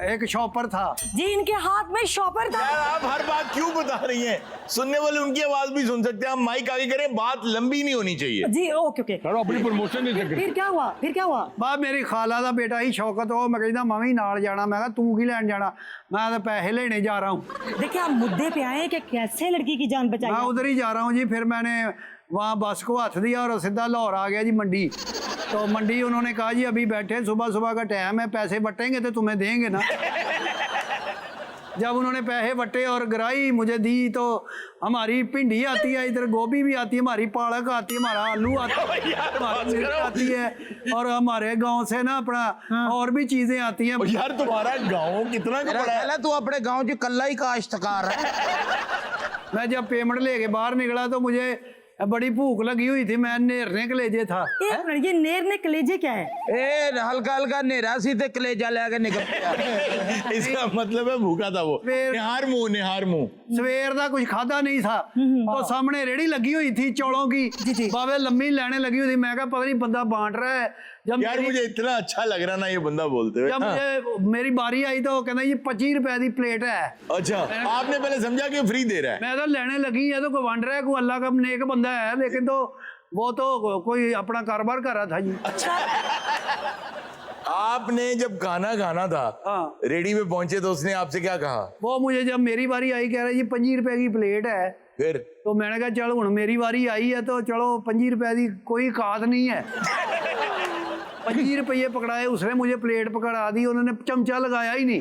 एक शॉपर था। जी इनके हाथ में शॉपर था। यार आप हर बात क्यों बता रही हैं? सुनने वाले उनकी आवाज भी सुन सकते हैं। हम माइक आगे करें, बात लंबी नहीं होनी चाहिए। जी ओके। अपनी प्रमोशन नहीं कर। फिर क्या हुआ? बा मेरी खाला दा बेटा ही शौकत हो, मैं कहता मैं भी नाल जाना। मैं कहा तू की लैन जाना? मैं तो पैसे लेने जा रहा हूँ। देखिए आप मुद्दे पे आए कि कैसे लड़की की जान बचाई। मैं उधर ही जा रहा हूँ जी। फिर मैंने वहाँ बस को हाथ दिया और सीधा लाहौर आ गया जी मंडी। तो मंडी उन्होंने कहा जी अभी बैठे, सुबह का टाइम है, पैसे बटेंगे तो तुम्हें देंगे ना। जब उन्होंने पैसे बटे और गराई मुझे दी तो हमारी भिंडी आती है, इधर गोभी भी आती है, हमारी पालक आती है, हमारा आलू आता है, हमारी मिर्च आती है, और हमारे गांव से ना अपना और भी चीजें आती हैं। यार तुम्हारा गांव कितना मेरा ख्याल है तू अपने गांव की कल्ला ही काश्तकार है। मैं जब पेमेंट लेके बाहर निकला तो मुझे बड़ी भूख लगी हुई थी। मैं नेरने कलेजे था। एक मिनट, ये नेरने कलेजे क्या है? ए हल्का नेरा सी ते कलेजा लेके निकल गया। इसका मतलब है भूखा था वो। निहार मुंह सवेर का कुछ खादा नहीं था। तो सामने रेड़ी लगी हुई थी चौलों की। बाबे लम्बी लाने लगी हुई थी। मैं कहा पता नहीं बंदा बांट रहा है। जब यार मुझे इतना अच्छा लग रहा ना ये बंदा बोलते हुए। जब मुझे मेरी बारी आई तो कहना ये 25 रुपए की प्लेट है। अच्छा आपने पहले समझा कि फ्री दे रहा है। मैं तो लेने लगी है तो कोई वंड रहा है, कोई अल्लाह का नेक बंदा है, लेकिन तो वो तो कोई अपना कारोबार कर रहा था जी। अच्छा आपने जब खाना था, हाँ, रेडी में पहुंचे तो उसने आपसे क्या कहा? वो मुझे जब मेरी बारी आई कह रहा है ये 25 रुपए की प्लेट है। फिर तो मैंने कहा चल हुण मेरी बारी आई है तो चलो 25 रुपए की कोई कात नहीं है। 25 रुपये पकड़ाए, उसने मुझे प्लेट पकड़ा दी, उन्होंने चमचा लगाया ही नहीं।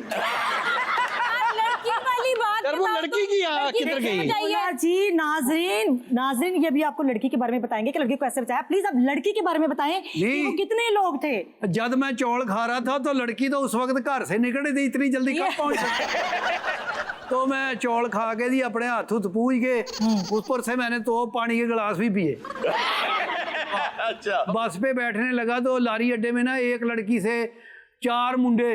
लड़की वाली बात यार वो बताओ लड़की तो। की लड़की किधर देखने गई? चाहिए। जी नाजरीन ये भी आपको लड़की के बारे में बताएंगे कि लड़की को कैसे बचाया। प्लीज आप लड़की के बारे में बताएं कि वो कितने लोग थे। जब मैं चौल खा रहा था तो लड़की तो उस वक्त घर से निकली थी, इतनी जल्दी कब पहुंच सकती। तो मैं चौल खा के दी अपने हाथ हुथ पूछ के, उस पर से मैंने तो पानी के गिलास भी पिए। अच्छा बस पे बैठने लगा तो लारी अड्डे में ना एक लड़की से 4 मुंडे,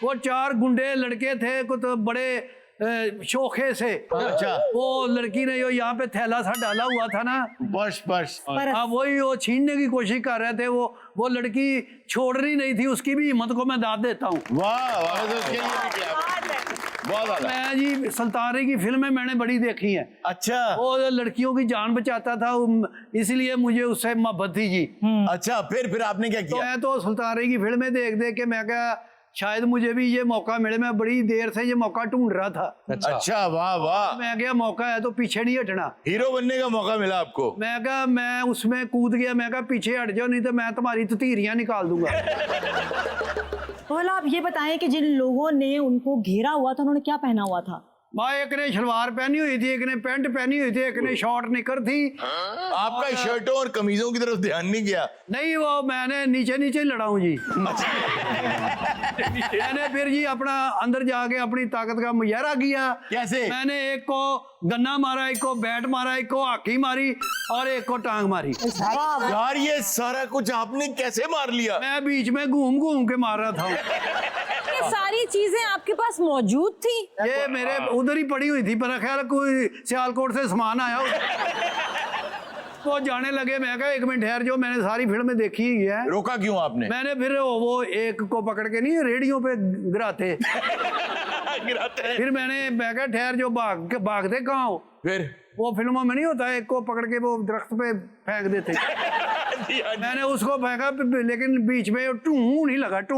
वो 4 गुंडे लड़के थे, कुछ बड़े शोखे से। अच्छा वो लड़की ने जो यहाँ पे थैला सा डाला हुआ था ना, बस हाँ वही वो छीनने की कोशिश कर रहे थे। वो लड़की छोड़ रही नहीं थी, उसकी भी हिम्मत को मैं दाद देता हूँ। वाह तो उसके लिए भी किया। बहुत ज़्यादा। मैं जी सुल्तानी की फिल्में मैंने बड़ी देखी हैं। अच्छा वो लड़कियों की जान बचाता था, इसलिए मुझे उससे मोहब्बत थी जी। अच्छा फिर आपने क्या तो किया? मैं तो सुल्तानी की फिल्में देख के मैं क्या शायद मुझे भी ये मौका मिले, मैं बड़ी देर से ये मौका ढूंढ रहा था। अच्छा वाह वाह, मैं क्या मौका है तो पीछे नहीं हटना। हीरो बनने का मौका मिला आपको। मैं क्या मैं उसमें कूद गया, मैं क्या पीछे हट जाओ नहीं तो मैं तुम्हारी ततीरियां निकाल दूंगा। बोला आप ये बताएं कि जिन लोगों ने उनको घेरा हुआ था उन्होंने क्या पहना हुआ था? माँ एक ने शलवार पहनी हुई थी, एक ने पैंट पहनी हुई थी, एक ने शॉर्ट निकर थी। आपका शर्टों और कमीजों की तरफ ध्यान नहीं गया। नहीं वो मैंने नीचे नीचे ही लड़ा हूँ जी। मैंने फिर जी अपना अंदर जाके अपनी ताकत का मुजाहरा किया। कैसे? मैंने एक को गन्ना मारा, एक को बैट मारा, एक को हाकी मारी और एक को टांग मारी। यार ये सारा कुछ आपने कैसे मार लिया? मैं बीच में घूम घूम के मार रहा था। ये सारी चीजें आपके पास मौजूद थी? ये मेरे उधर ही पड़ी हुई थी, पर ख्याल कोई सियालकोट से सामान आया वो जाने लगे। मैं कहा 1 मिनट ठहर जाओ, मैंने सारी फिल्म देखी ही है। रोका क्यों आपने? मैंने फिर वो एक को पकड़ के नहीं रेडियो पे गिराते फिर मैं कहा ठहर जो भागते कहाँ हो? फिर वो फिल्मों में नहीं होता, एक को पकड़ के वो दरख्त पे फेंक देते। मैंने उसको फेंका लेकिन बीच में टू नहीं लगा, टू।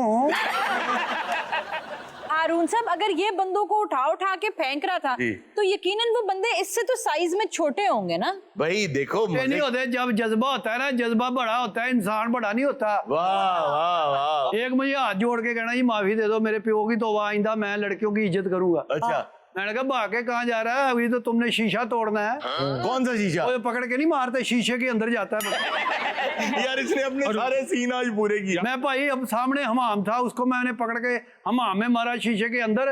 हारून साहब, अगर ये बंदों को उठा के फेंक रहा था तो यकीनन वो बंदे इससे तो साइज में छोटे होंगे ना? भाई देखो ये नहीं होते, जब जज्बा होता है ना, जज्बा बड़ा होता है, इंसान बड़ा नहीं होता। वाह वाह वाह। एक मुझे हाथ जोड़ के कहना जी माफी दे दो मेरे प्यो की, तो आइंदा मैं लड़कियों की इज्जत करूंगा। अच्छा। मैंने कहा भाग के कहाँ जा रहा है? अभी तो तुमने शीशा तोड़ना है। कौन सा शीशा? वो पकड़ के नहीं मारते, शीशे के अंदर जाता है। यार इसने अपने सारे सीन आज पूरे किया। मैं भाई अब सामने हमाम था, उसको मैंने पकड़ के हमाम में मारा शीशे के अंदर,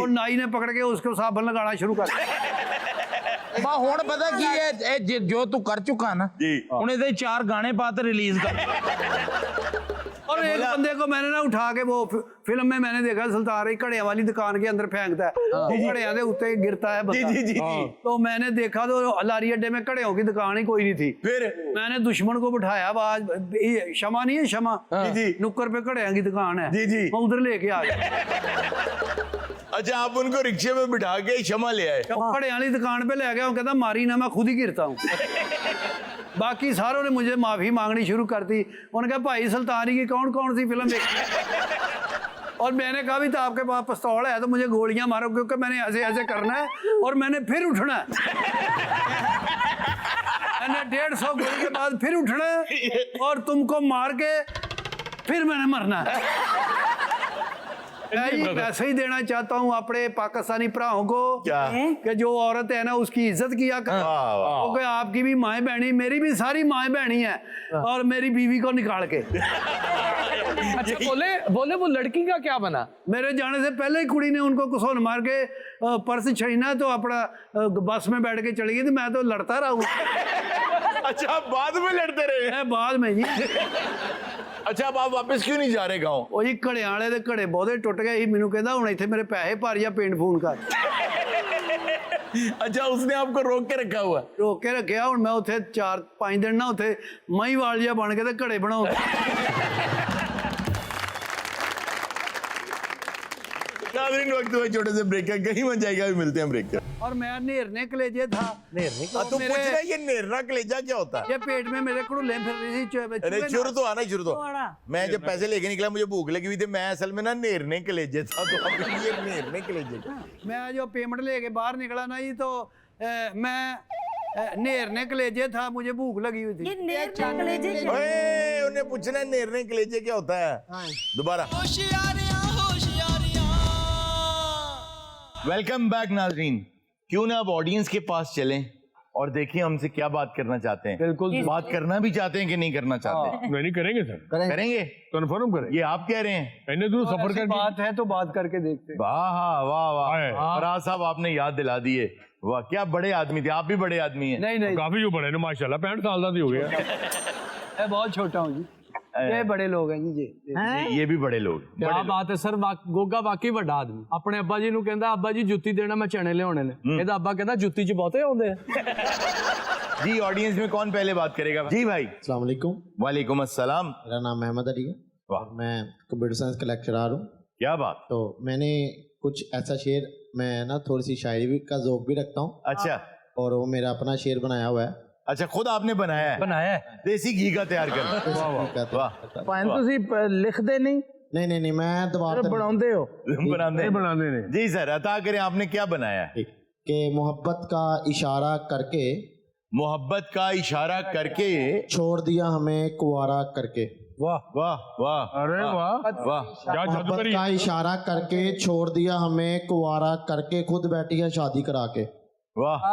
और नाई ने पकड़ के उसको साबुन लगाना शुरू कर दिया। बा हुण पता की है जो तू कर चुका ना, हुण ਇਹਦੇ 4 गाने पाते रिलीज कर। और एक बंदे को मैंने ना उठा के वो फिल्म में मैंने देखा सुल्तान रही घड़िया वाली दुकान के अंदर फेंकता है, घड़िया के उत्ते गिरता है बंदा। तो मैंने देखा तो लारी अड्डे में घड़ियों की दुकान ही कोई नहीं थी। फिर मैंने दुश्मन को बिठाया, आवाज क्षमा नहीं है, क्षमा नुक्कर पे घड़िया की दुकान है, मैं उधर लेके आ गया। अच्छा आप उनको रिक्शे में बिठा के क्षमा ले आए? घड़िया वाली दुकान पे ले गया, वो कहता मारी ना, मैं खुद ही गिरता हूँ। बाकी सारों ने मुझे माफी मांगनी शुरू कर दी। उन्होंने कहा भाई सुल्तानी की कौन कौन सी फिल्म देखी? और मैंने कहा भी तो आपके पास पिस्तौल है तो मुझे गोलियां मारो, क्योंकि मैंने ऐसे ऐसे करना है और मैंने फिर उठना है। मैंने 150 गोली के बाद फिर उठना है और तुमको मार के फिर मैंने मरना है। मैं पैसे ही देना चाहता हूँ अपने पाकिस्तानी भराओं को कि जो औरत है ना उसकी इज्जत किया कर, क्योंकि आपकी भी माएँ बहनी, मेरी भी सारी माएँ बहनी है, और मेरी बीवी को निकाल के। अच्छा बोले वो लड़की का क्या बना? मेरे जाने से पहले ही कुड़ी ने उनको कुसोन मार के पर्स छीना तो अपना बस में बैठ के चली गई, तो मैं तो लड़ता रहा हूँ। अच्छा आप बाद में लड़ते रहे? बाद में जी। अच्छा अब आप वापस क्यों नहीं जा रहे गाँव? ਉਹ ਜੀ ਘੜਿਆਂ ਵਾਲੇ ਦੇ ਘੜੇ ਬਹੁਤੇ ਟੁੱਟ ਗਏ ਸੀ, ਮੈਨੂੰ ਕਹਿੰਦਾ ਹੁਣ ਇੱਥੇ ਮੇਰੇ ਪੈਸੇ ਭਰ ਜਾਂ ਪੇਂਟ ਫੋਨ ਕਰ। अच्छा उसने आपको रोक के रखा हुआ? रोक के रखिਆ। ਹੁਣ ਮੈਂ ਉੱਥੇ 4-5 ਦਿਨ ਨਾ ਉੱਥੇ ਮਹੀਂਵਾਲ ਜਿਹਾ ਬਣ ਕੇ ਤੇ ਘੜੇ ਬਣਾਉਂਦਾ। नाज़रीन वक्त हुआ छोटे से ब्रेक का, कहीं मत जाएगा, अभी मिलते हैं ब्रेक का। और मैं नेरने कलेजे था। तो पूछ रहा है ये नेरना कलेजा क्या होता है? ये पेट में मेरे कुड़ुले फिर रही थी। अरे शुरू तो आना, शुरू तो मैं जब पैसे लेके निकला मुझे भूख लगी हुई थी, मैं असल में ना नेरने कलेजे था, तो अभी ये नेरने कलेजे। मैं जो पेमेंट लेके बाहर निकला ना जी, तो मैं नेरने कलेजे था, मुझे भूख लगी हुई थी। ये नेरने कलेजे क्या? ओए उन्हें पूछना है नेरने कलेजे क्या होता है। दोबारा वेलकम बैक नाज़रीन। क्यों ना अब ऑडियंस के पास चलें और देखिए हमसे क्या बात करना चाहते हैं। बिल्कुल बात करना भी चाहते हैं कि नहीं करना चाहते? नहीं करेंगे सर, करेंगे, कन्फर्म करें। ये आप कह रहे हैं? मैंने तो सफर कर बात है तो बात करके देखते। वाह वाह वाह, फराज साहब आपने याद दिला दिए। वाह क्या बड़े आदमी थे, आप भी बड़े आदमी हैं। नहीं काफी जो बड़े ने माशाल्लाह, 65 साल का हो गया। मैं बहुत छोटा हूँ जी, ये बड़े लोग हैं जी। ये भी बड़े लोग। क्या बात है सर, गोगा वाकई बड़ा आदमी। अपने अब्बा जी ਨੂੰ ਕਹਿੰਦਾ अब्बा जी जुत्ती देना मैं चने लियाने ने, ਇਹਦਾ अब्बा कहता जुत्ती च बहुते आउंदे आ। जी ऑडियंस में कौन पहले बात करेगा? जी भाई। अस्सलाम वालेकुम। वालेकुम अस्सलाम। मेरा नाम अहमद अली है, मैं कंप्यूटर साइंस का लेक्चरर हूँ। क्या बात। तो मैंने कुछ ऐसा शेर, मैं ना थोड़ी सी शायरी का ज़ौक भी रखता हूँ। अच्छा। और वो मेरा अपना शेर बनाया हुआ है। अच्छा खुद आपने बनाया है? बनाया है देसी घी का तैयार कर। वाह। ਭਾਵੇਂ ਤੁਸੀਂ ਲਿਖਦੇ ਨਹੀਂ, नहीं मैं दोबारा ਬਣਾਉਂਦੇ हो। बनाते हैं। जी सर अता करें, आपने क्या बनाया है? कि मोहब्बत का इशारा करके, मोहब्बत का इशारा करके छोड़ दिया हमें कुंवारा करके। वाह वाह वाह अरे वाह वाह क्या मोहब्बत का इशारा करके छोड़ दिया हमें कुंवारा करके, खुद बैठी है शादी करा के। वाह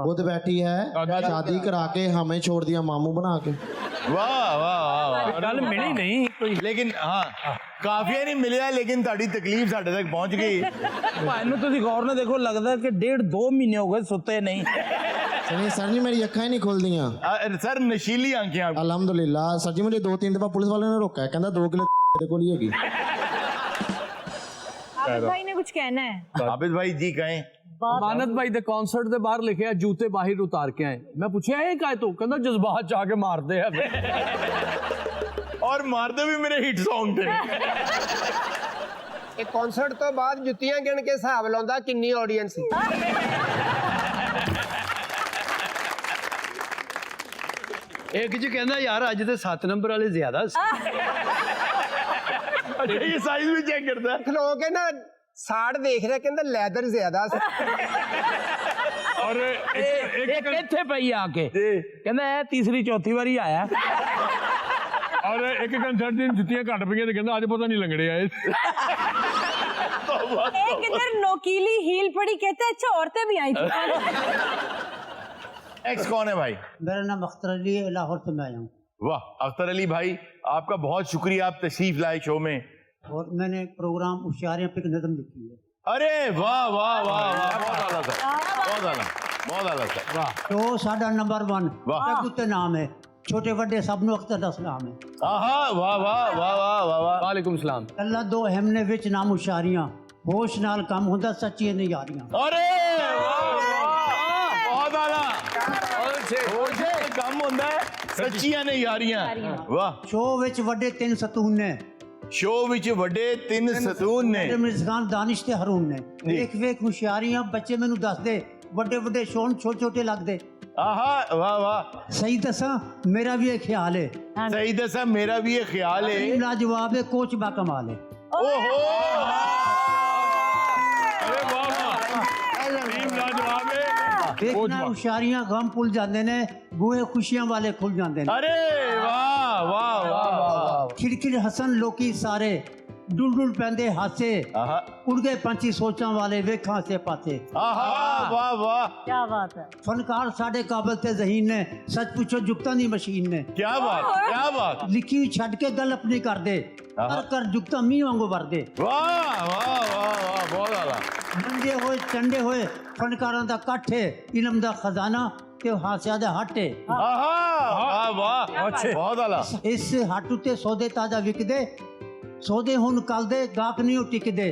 खुद बैठी है शादी करा के, हमें छोड़ दिया मामू बना के। वाह वाह वाह गल मिली नहीं कोई लेकिन हाँ काफिया नहीं मिलिया, लेकिन ताड़ी तकलीफ साढ़े तक पहुंच गई। भाई तुम गौर ने देखो, लगता है कि 1.5-2 महीने हो गए सुते नहीं। सर जी मेरी अखा ही नहीं खुल दियां। सर नशीली आंखें आपकी। अल्हम्दुलिल्लाह सर जी, मुझे 2-3 दफा पुलिस वाले ने रोका है, कहता 2 किलो तेरे को ही होगी। आबिद भाई ने कुछ कहना है। आबिद भाई जी कहें। मानत भाई दे कॉन्सर्ट दे बाहर लिखे जूते बाहर उतार के आए। मैं पूछया ये काहे तो, कहंदा जज्बात चाह के मारदे है। और मारते भी मेरे हिट सॉन्ग थे। ਇਹ ਕਨਸਰਟ ਤੋਂ ਬਾਅਦ ਜੁੱਤੀਆਂ ਗਿਣ ਕੇ ਹਿਸਾਬ ਲਾਉਂਦਾ ਕਿੰਨੀ ਆਡੀਅנס ਸੀ। ਇੱਕ ਜੀ ਕਹਿੰਦਾ ਯਾਰ ਅੱਜ ਤੇ 7 ਨੰਬਰ ਵਾਲੇ ਜ਼ਿਆਦਾ ਸੀ। ये साइज भी चेक करता है। ਖਲੋ ਕੇ ਨਾ ਸਾੜ ਦੇਖ ਰਿਹਾ, ਕਹਿੰਦਾ ਲੈਦਰ ਜ਼ਿਆਦਾ ਸੀ। और एक ਇੱਥੇ ਪਈ ਆ ਕੇ ਕਹਿੰਦਾ ਇਹ ਤੀਸਰੀ ਚੌਥੀ ਵਾਰੀ ਆਇਆ। और एक कंसर्ट दिन जुत्तियां घट पईयां ते कहंदा अज पता नहीं लंगड़े आए। एक इधर नोकीली हील पड़ी, कहते अच्छा औरतें भी आई थी। एक्स कौन है भाई? मेरा नाम अख्तर अली है, लाहौर से मैं आया हूँ। वाह अख्तर अली भाई, आपका बहुत शुक्रिया, आप तशरीफ लाए शो में। और मैंने प्रोग्राम होशियारियां पे नज़म लिखी है। अरे वाह वाह वाह वाह, बहुत आला सर, बहुत आला, बहुत आला सर। वाह तो साडा नंबर 1 वाह। कुत्ते नाम है, छोटे बड़े सब नु अख्तर दा सलाम है। आहा वाह वाह वाह वाह वाह वाह। वालेकुम सलाम। अल्लाह दो हमने विच नाम होशियारियां, होश नाल काम हुंदा सच्ची नहीं यारियां। अरे वाह वाह, बहुत आला। होश है कम होता है, सच्चियां ने यारियां। वाह। शो विच वड्डे 3 सतून ने, शो विच वड्डे 3 सतून ने, मिर्ज़ा खान दानिश ते हरून ने। वेख वेख होशियारियां बच्चे मैनू दस दे, वड्डे वड्डे शोन छोटे छोटे लगदे। आहा वाह वाह। सही दसा मेरा भी एक ख्याल है, सही दसा मेरा भी ये ख्याल है। लाजवाब है, कोच बा कमाल है। ओहो अरे वाह वाह, टीम लाजवाब है। देखना होशियारियां गम भुल जाते ने, बूहे खुशियां वाले खुल जाते ने। अरे वाह वाह वाह वाह। खिड़खिड़ हसन लोकी सारे, डुल डुल पैंदे हासे, आहा उड़ गए पंछी सोचां वाले वेखां से पासे। आहा वाह वाह। क्या बात है। फनकार साडे काबल ते ज़हीन ने, सच पूछो जुगतां दी मशीन ने। क्या बात, क्या बात। लिखी हुई छड़ के गल अपनी कर दे, कर जुगतां मींह वांगू भर दे। वाह वाह वाह वाह, बहुत आला। मंजे होए चंडे होए फनकारां दा कट्ठ है, इलम दा खजाना ते हासिया दे हट है। आहा वाह वाह, बहुत आला। इस हट उते सौदे ताजा विकदे, सौदे हुन कल दे गाहक नहीं टिकदे।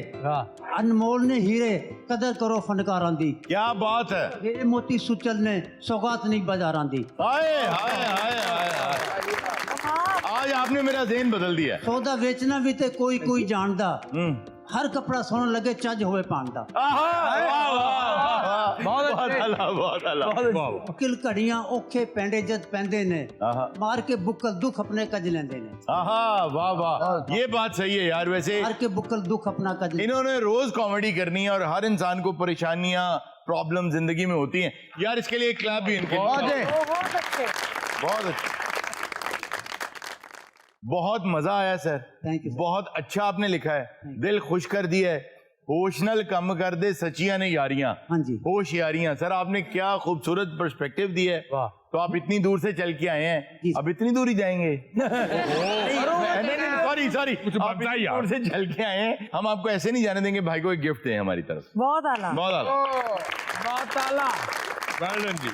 अनमोल ने हीरे, कदर करो फनकारां दी। क्या बात है। हीरे मोती सुचल ने, सौगात नहीं बाजारां दी। हाय हाय हाय हाय हाय। आज आपने मेरा ज़हन बदल दिया। सौदा बेचना भी ते कोई कोई जानदा, हर कपड़ा सोहना लगे चज होए पांदा। आहा वाह वाह वाह, बहुत बहुत आला, बहुत आला। किल घड़ियां औखे पैंडे जद पैंदे ने, आहा मार के बुक्कल दुख अपने कज लेंदे ने। आहा वाह वाह, ये बात सही है यार। वैसे मार के बुक्कल दुख अपना कज लेंदे। इन्होंने रोज कॉमेडी करनी है और हर इंसान को परेशानियां प्रॉब्लम जिंदगी में होती हैं यार। इसके लिए क्लैप भी इनके लिए। बहुत अच्छे। बहुत अच्छा, बहुत मजा आया सर। Thank you. बहुत अच्छा आपने लिखा है, दिल खुश कर दिया है। होश नल कम कर दे सच्चियां ने यारियां। हाँ जी। होश यारियां। सर आपने क्या खूबसूरत पर्सपेक्टिव दिया है। वाह। तो आप इतनी दूर से चल के आए हैं, अब इतनी दूर ही जाएंगे। सॉरी सॉरी, आप इतनी दूर से चल के आए हैं, हम आपको ऐसे नहीं जाने देंगे। भाई को एक गिफ्ट है हमारी तरफ से। बहुत आला। बहुत आला। बहुत आला। वेल डन जी।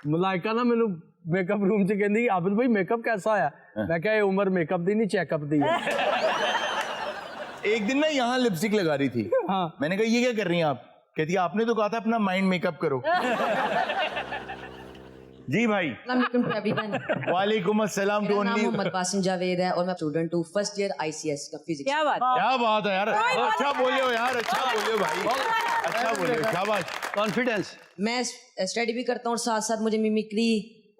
मलाइका ना मैनू मेकअप रूम च कहंदी आबिद भाई मेकअप कैसा आया। मैं क्या उम्र मेकअप दी नहीं चेकअप दी है। एक दिन ना यहाँ लिपस्टिक लगा रही थी। हाँ। मैंने कहा ये क्या कर रही हैं आप? कहती है आपने तो कहा था अपना माइंड मेकअप करो। जी भाई। वालेकुम अस्सलाम। मेरा नाम मोहम्मद कासिम जावेद है और मैं स्टूडेंट हूँ, फर्स्ट ईयर ICS का फिजिक्स। क्या बात। क्या बात है यार, अच्छा बोले हो यार, अच्छा बोले हो भाई, अच्छा बोले हो, शाबाश। कॉन्फिडेंस। मैं स्टडी भी करता हूँ और साथ साथ मुझे मिमिक्री,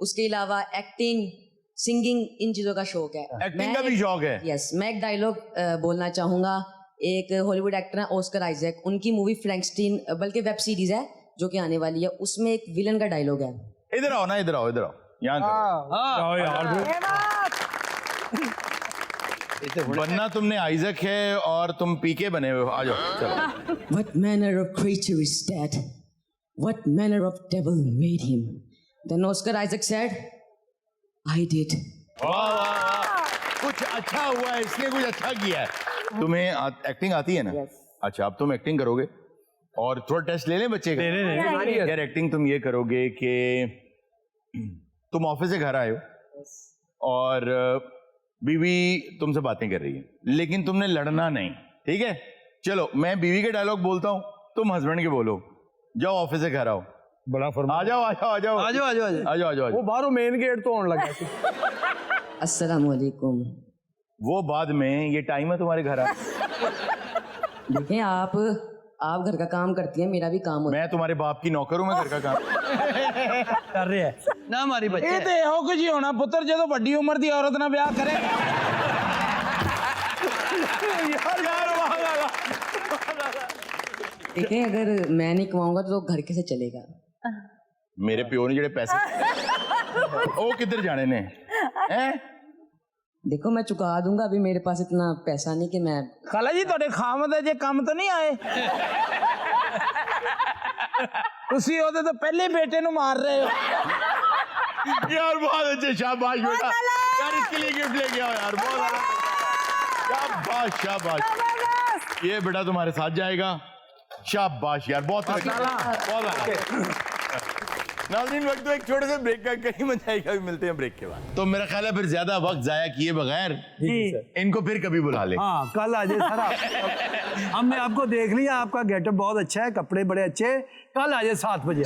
उसके अलावा एक्टिंग, सिंगिंग, इन चीजों का शौक है। एक्टिंग का भी शौक है। यस, मैं एक डायलॉग बोलना चाहूंगा। एक हॉलीवुड एक्टर है ऑस्कर आइजैक, उनकी मूवी फ्रैंकस्टीन बल्कि वेब सीरीज है जो कि आने वाली है, उसमें एक विलन का डायलॉग है। इधर आओ ना, इधर आओ, इधर आओ, यहाँ करो। आओ यार। बनना तुमने आइजक है और तुम पीके बने हुए हो। आ जाओ चलो। What manner of creature is that? What manner of devil made him? Then Oscar Isaac said, I did. वाह वाह वाह, कुछ अच्छा हुआ है, इसने कुछ अच्छा किया है। तुम्हें एक्टिंग आती है ना? अच्छा, अब तुम एक्टिंग करोगे और थोड़ा टेस्ट ले लें बच्चे का। यार एक्टिंग तुम ये करोगे कि तुम ऑफिस से घर आए हो और बीवी तुमसे बातें कर रही है, लेकिन तुमने लड़ना नहीं, ठीक है? चलो मैं बीवी के डायलॉग बोलता हूँ, तुम हस्बैंड के बोलो। जाओ ऑफिस से घर आओ। बड़ा फरमा। आ जाओ आ जाओ आ जाओ आ जाओ आ जाओ आ जाओ आ जाओ। वो बाहरों मेन गेट तो होने लगा। अस्सलाम वालेकुम। वो बाद में, ये टाइम है तुम्हारे घर आ। देखें आप घर का काम करती हैं, मेरा भी काम होता है। मैं तुम्हारे बाप की नौकर हूं, मैं घर का काम कर रहे हैं ना हमारी बच्चे। ਇਹ ਤੇ ਇਹੋ ਕੁਝ ਹੀ ਹੋਣਾ ਪੁੱਤਰ, ਜਦੋਂ ਵੱਡੀ ਉਮਰ ਦੀ ਔਰਤ ਨਾਲ ਵਿਆਹ ਕਰੇ। देखें अगर मैं नहीं कमाऊंगा तो घर कैसे चलेगा? मेरे प्यो ने जेड़े पैसे ओ किधर जाने ने हैं? देखो मैं चुका दूंगा, अभी मेरे पास इतना पैसा नहीं कि मैं। ਖਾਲਾ ਜੀ ਤੁਹਾਡੇ ਖਾਮਦ ਜੇ ਕੰਮ ਤਾਂ ਨਹੀਂ ਆਏ? ਤੁਸੀਂ ਉਹਦੇ ਤੋਂ ਪਹਿਲੇ ਬੇਟੇ ਨੂੰ ਮਾਰ ਰਹੇ ਹੋ। यार बहुत अच्छे, शाबाश बेटा यार, इसके लिए गिफ्ट लेके आओ यार, बहुत शाबाश शाबाश। ये बेटा तुम्हारे साथ जाएगा, शाबाश यार, बहुत नाज़रीन, वक्त तो एक छोटे से ब्रेक का, कहीं मजा आएगा, भी मिलते हैं ब्रेक के बाद। तो मेरा ख्याल है फिर ज्यादा वक्त जाया किए बगैर इनको फिर कभी बुला ले। हाँ कल आ जाए सर। हमने आपको देख लिया, आपका गेटअप बहुत अच्छा है, कपड़े बड़े अच्छे। कल आ जाए 7 बजे।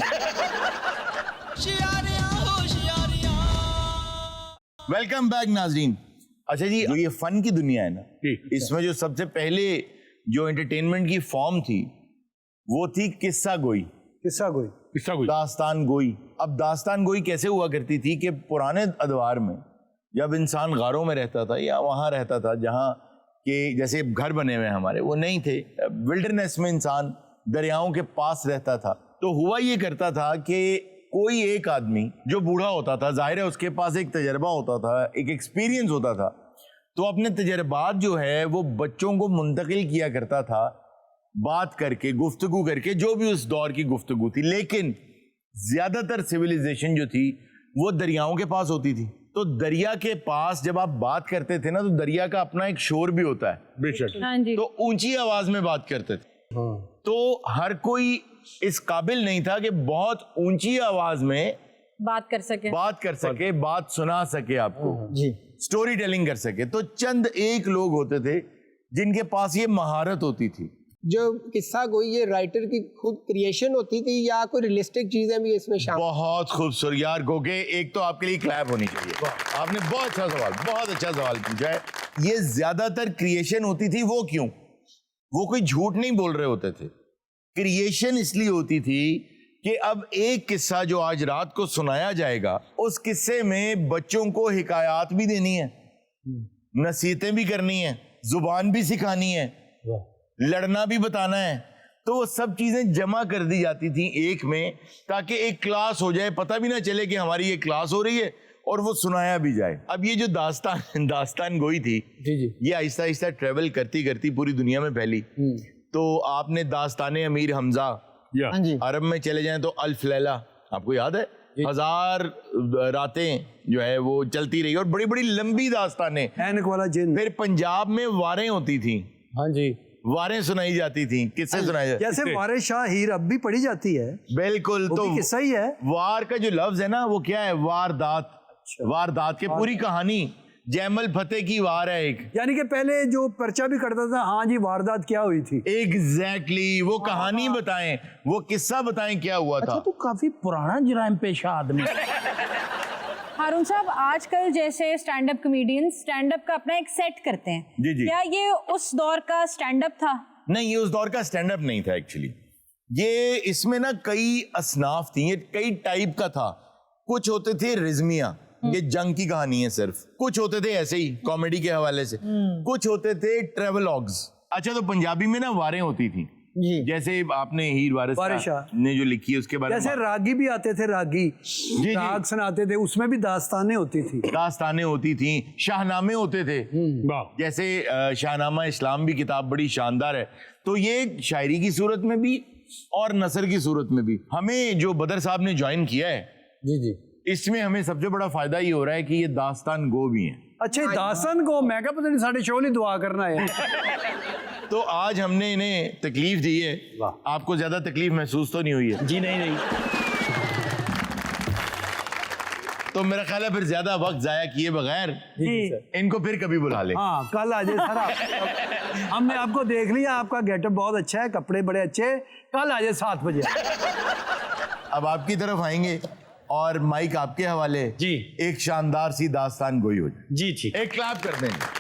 वेलकम बैक नाज़रीन। अच्छा जी, जो ये फन की दुनिया है ना, इसमें जो सबसे पहले जो एंटरटेनमेंट की फॉर्म थी वो थी किस्सा गोई। किस्सा गोई, किस्सा गोई, दास्तान गोई। अब दास्तान गोई कैसे हुआ करती थी कि पुराने अदवार में जब इंसान गारों में रहता था या वहाँ रहता था जहाँ के जैसे घर बने हुए हमारे वो नहीं थे, विल्डरनेस में इंसान दरियाओं के पास रहता था, तो हुआ ये करता था कि कोई एक आदमी जो बूढ़ा होता था, जाहिर है उसके पास एक तजर्बा होता था, एक एक्सपीरियंस होता था, तो अपने तजर्बात जो है वो बच्चों को मुंतकिल किया करता था, बात करके, गुफ्तगू करके, जो भी उस दौर की गुफ्तगू थी। लेकिन ज्यादातर सिविलाइजेशन जो थी वो दरियाओं के पास होती थी, तो दरिया के पास जब आप बात करते थे ना, तो दरिया का अपना एक शोर भी होता है, बेशक, तो ऊंची आवाज में बात करते थे। तो हर कोई इस काबिल नहीं था कि बहुत ऊंची आवाज में बात कर सके, बात सुना सके आपको, जी, स्टोरी टेलिंग कर सके। तो चंद एक लोग होते थे जिनके पास ये महारत होती थी। जो किस्सा गोई ये राइटर की खुद क्रिएशन होती थी या कोई रियलिस्टिक चीजें भी इसमें शामिल? बहुत खूबसूरत यार गोगे, एक तो आपके लिए क्लैप होनी चाहिए, आपने बहुत अच्छा सवाल, बहुत अच्छा सवाल पूछा है। ये ज्यादातर क्रिएशन होती थी, वो क्यों? वो कोई झूठ नहीं बोल रहे होते थे। क्रिएशन इसलिए होती थी कि अब एक किस्सा जो आज रात को सुनाया जाएगा, उस किस्से में बच्चों को हिकायात भी देनी है, नसीहतें भी करनी है, जुबान भी सिखानी है, लड़ना भी बताना है, तो वो सब चीजें जमा कर दी जाती थी एक में, ताकि एक क्लास हो जाए, पता भी ना चले कि हमारी ये क्लास हो रही है, और वो सुनाया भी जाए। अब ये जो दास्तान गोई थी, ये आहिस्ता आहिस्ता ट्रेवल करती करती पूरी दुनिया में फैली। तो आपने दास्ताने अमीर हमजा, अरब में चले जाएं तो अल्फ लैला, आपको याद है, 1000 रातें जो है वो चलती रही, और बड़ी बड़ी लंबी दास्तानें। ऐनक वाला जिन। फिर पंजाब में वारें होती थी, हाँ जी, वारें सुनाई जाती थी, किससे सुनाई जाती? जैसे वारे शाह हीर अब भी पढ़ी जाती है। बिल्कुल, तो किस्सा ही है। वार का जो लफ्ज है ना, वो क्या है? वारदात। वारदात की पूरी कहानी जैमल फतेह की वार है एक, यानी कि पहले जो पर्चा भी करता था, हाँ जी वारदात क्या हुई थी, एग्जैक्टली वो कहानी बताएं, वो किस्सा बताएं क्या हुआ था। तो काफी पुराना जराइम पेशा आदमी। हारून साहब, आजकल जैसे stand up comedian stand up का अपना एक सेट करते हैं, जी जी, क्या ये उस दौर का स्टैंड अप था? नहीं, ये उस दौर का स्टैंड अप नहीं था एक्चुअली। ये इसमें ना कई असनाफ थी, ये कई टाइप का था। कुछ होते थे रिज्मिया, ये जंग की कहानी है सिर्फ, कुछ होते थे ऐसे ही कॉमेडी के हवाले से, कुछ होते थे ट्रेवलॉग्स। अच्छा, तो पंजाबी में ना वारें होती थी, जी। जैसे आपने हीर वारिस ने जो लिखी है उसके बारे में, जैसे रागी भी आते थे, रागी राग सुनाते थे, उसमें भी दास्तानें होती थी, शाहनामे होते थे। जैसे शाहनामा इस्लाम भी किताब बड़ी शानदार है। तो ये शायरी की सूरत में भी और नसर की सूरत में भी। हमें जो बदर साहब ने ज्वाइन किया है, जी जी, इसमें हमें सबसे बड़ा फायदा ये हो रहा है कि ये दास्तान गो भी हैं। अच्छा, दास्तान गो, मैं क्या पता नहीं साढ़े शोली दुआ करना है। तो आज हमने इन्हें तकलीफ दी है, आपको ज्यादा तकलीफ महसूस तो नहीं हुई है? जी नहीं। तो मेरा ख्याल है फिर ज्यादा वक्त जाया किए बगैर इनको फिर कभी बुला ले। हाँ, कल आ जाए सर। हमने आपको देख लिया, आपका गेटअप बहुत अच्छा है, कपड़े बड़े अच्छे, कल आ जाए 7 बजे। अब आपकी तरफ आएंगे और माइक आपके हवाले जी। एक शानदार सी दास्तान गोई हो जाए। जी ठीक। एक क्लैप कर देंगे।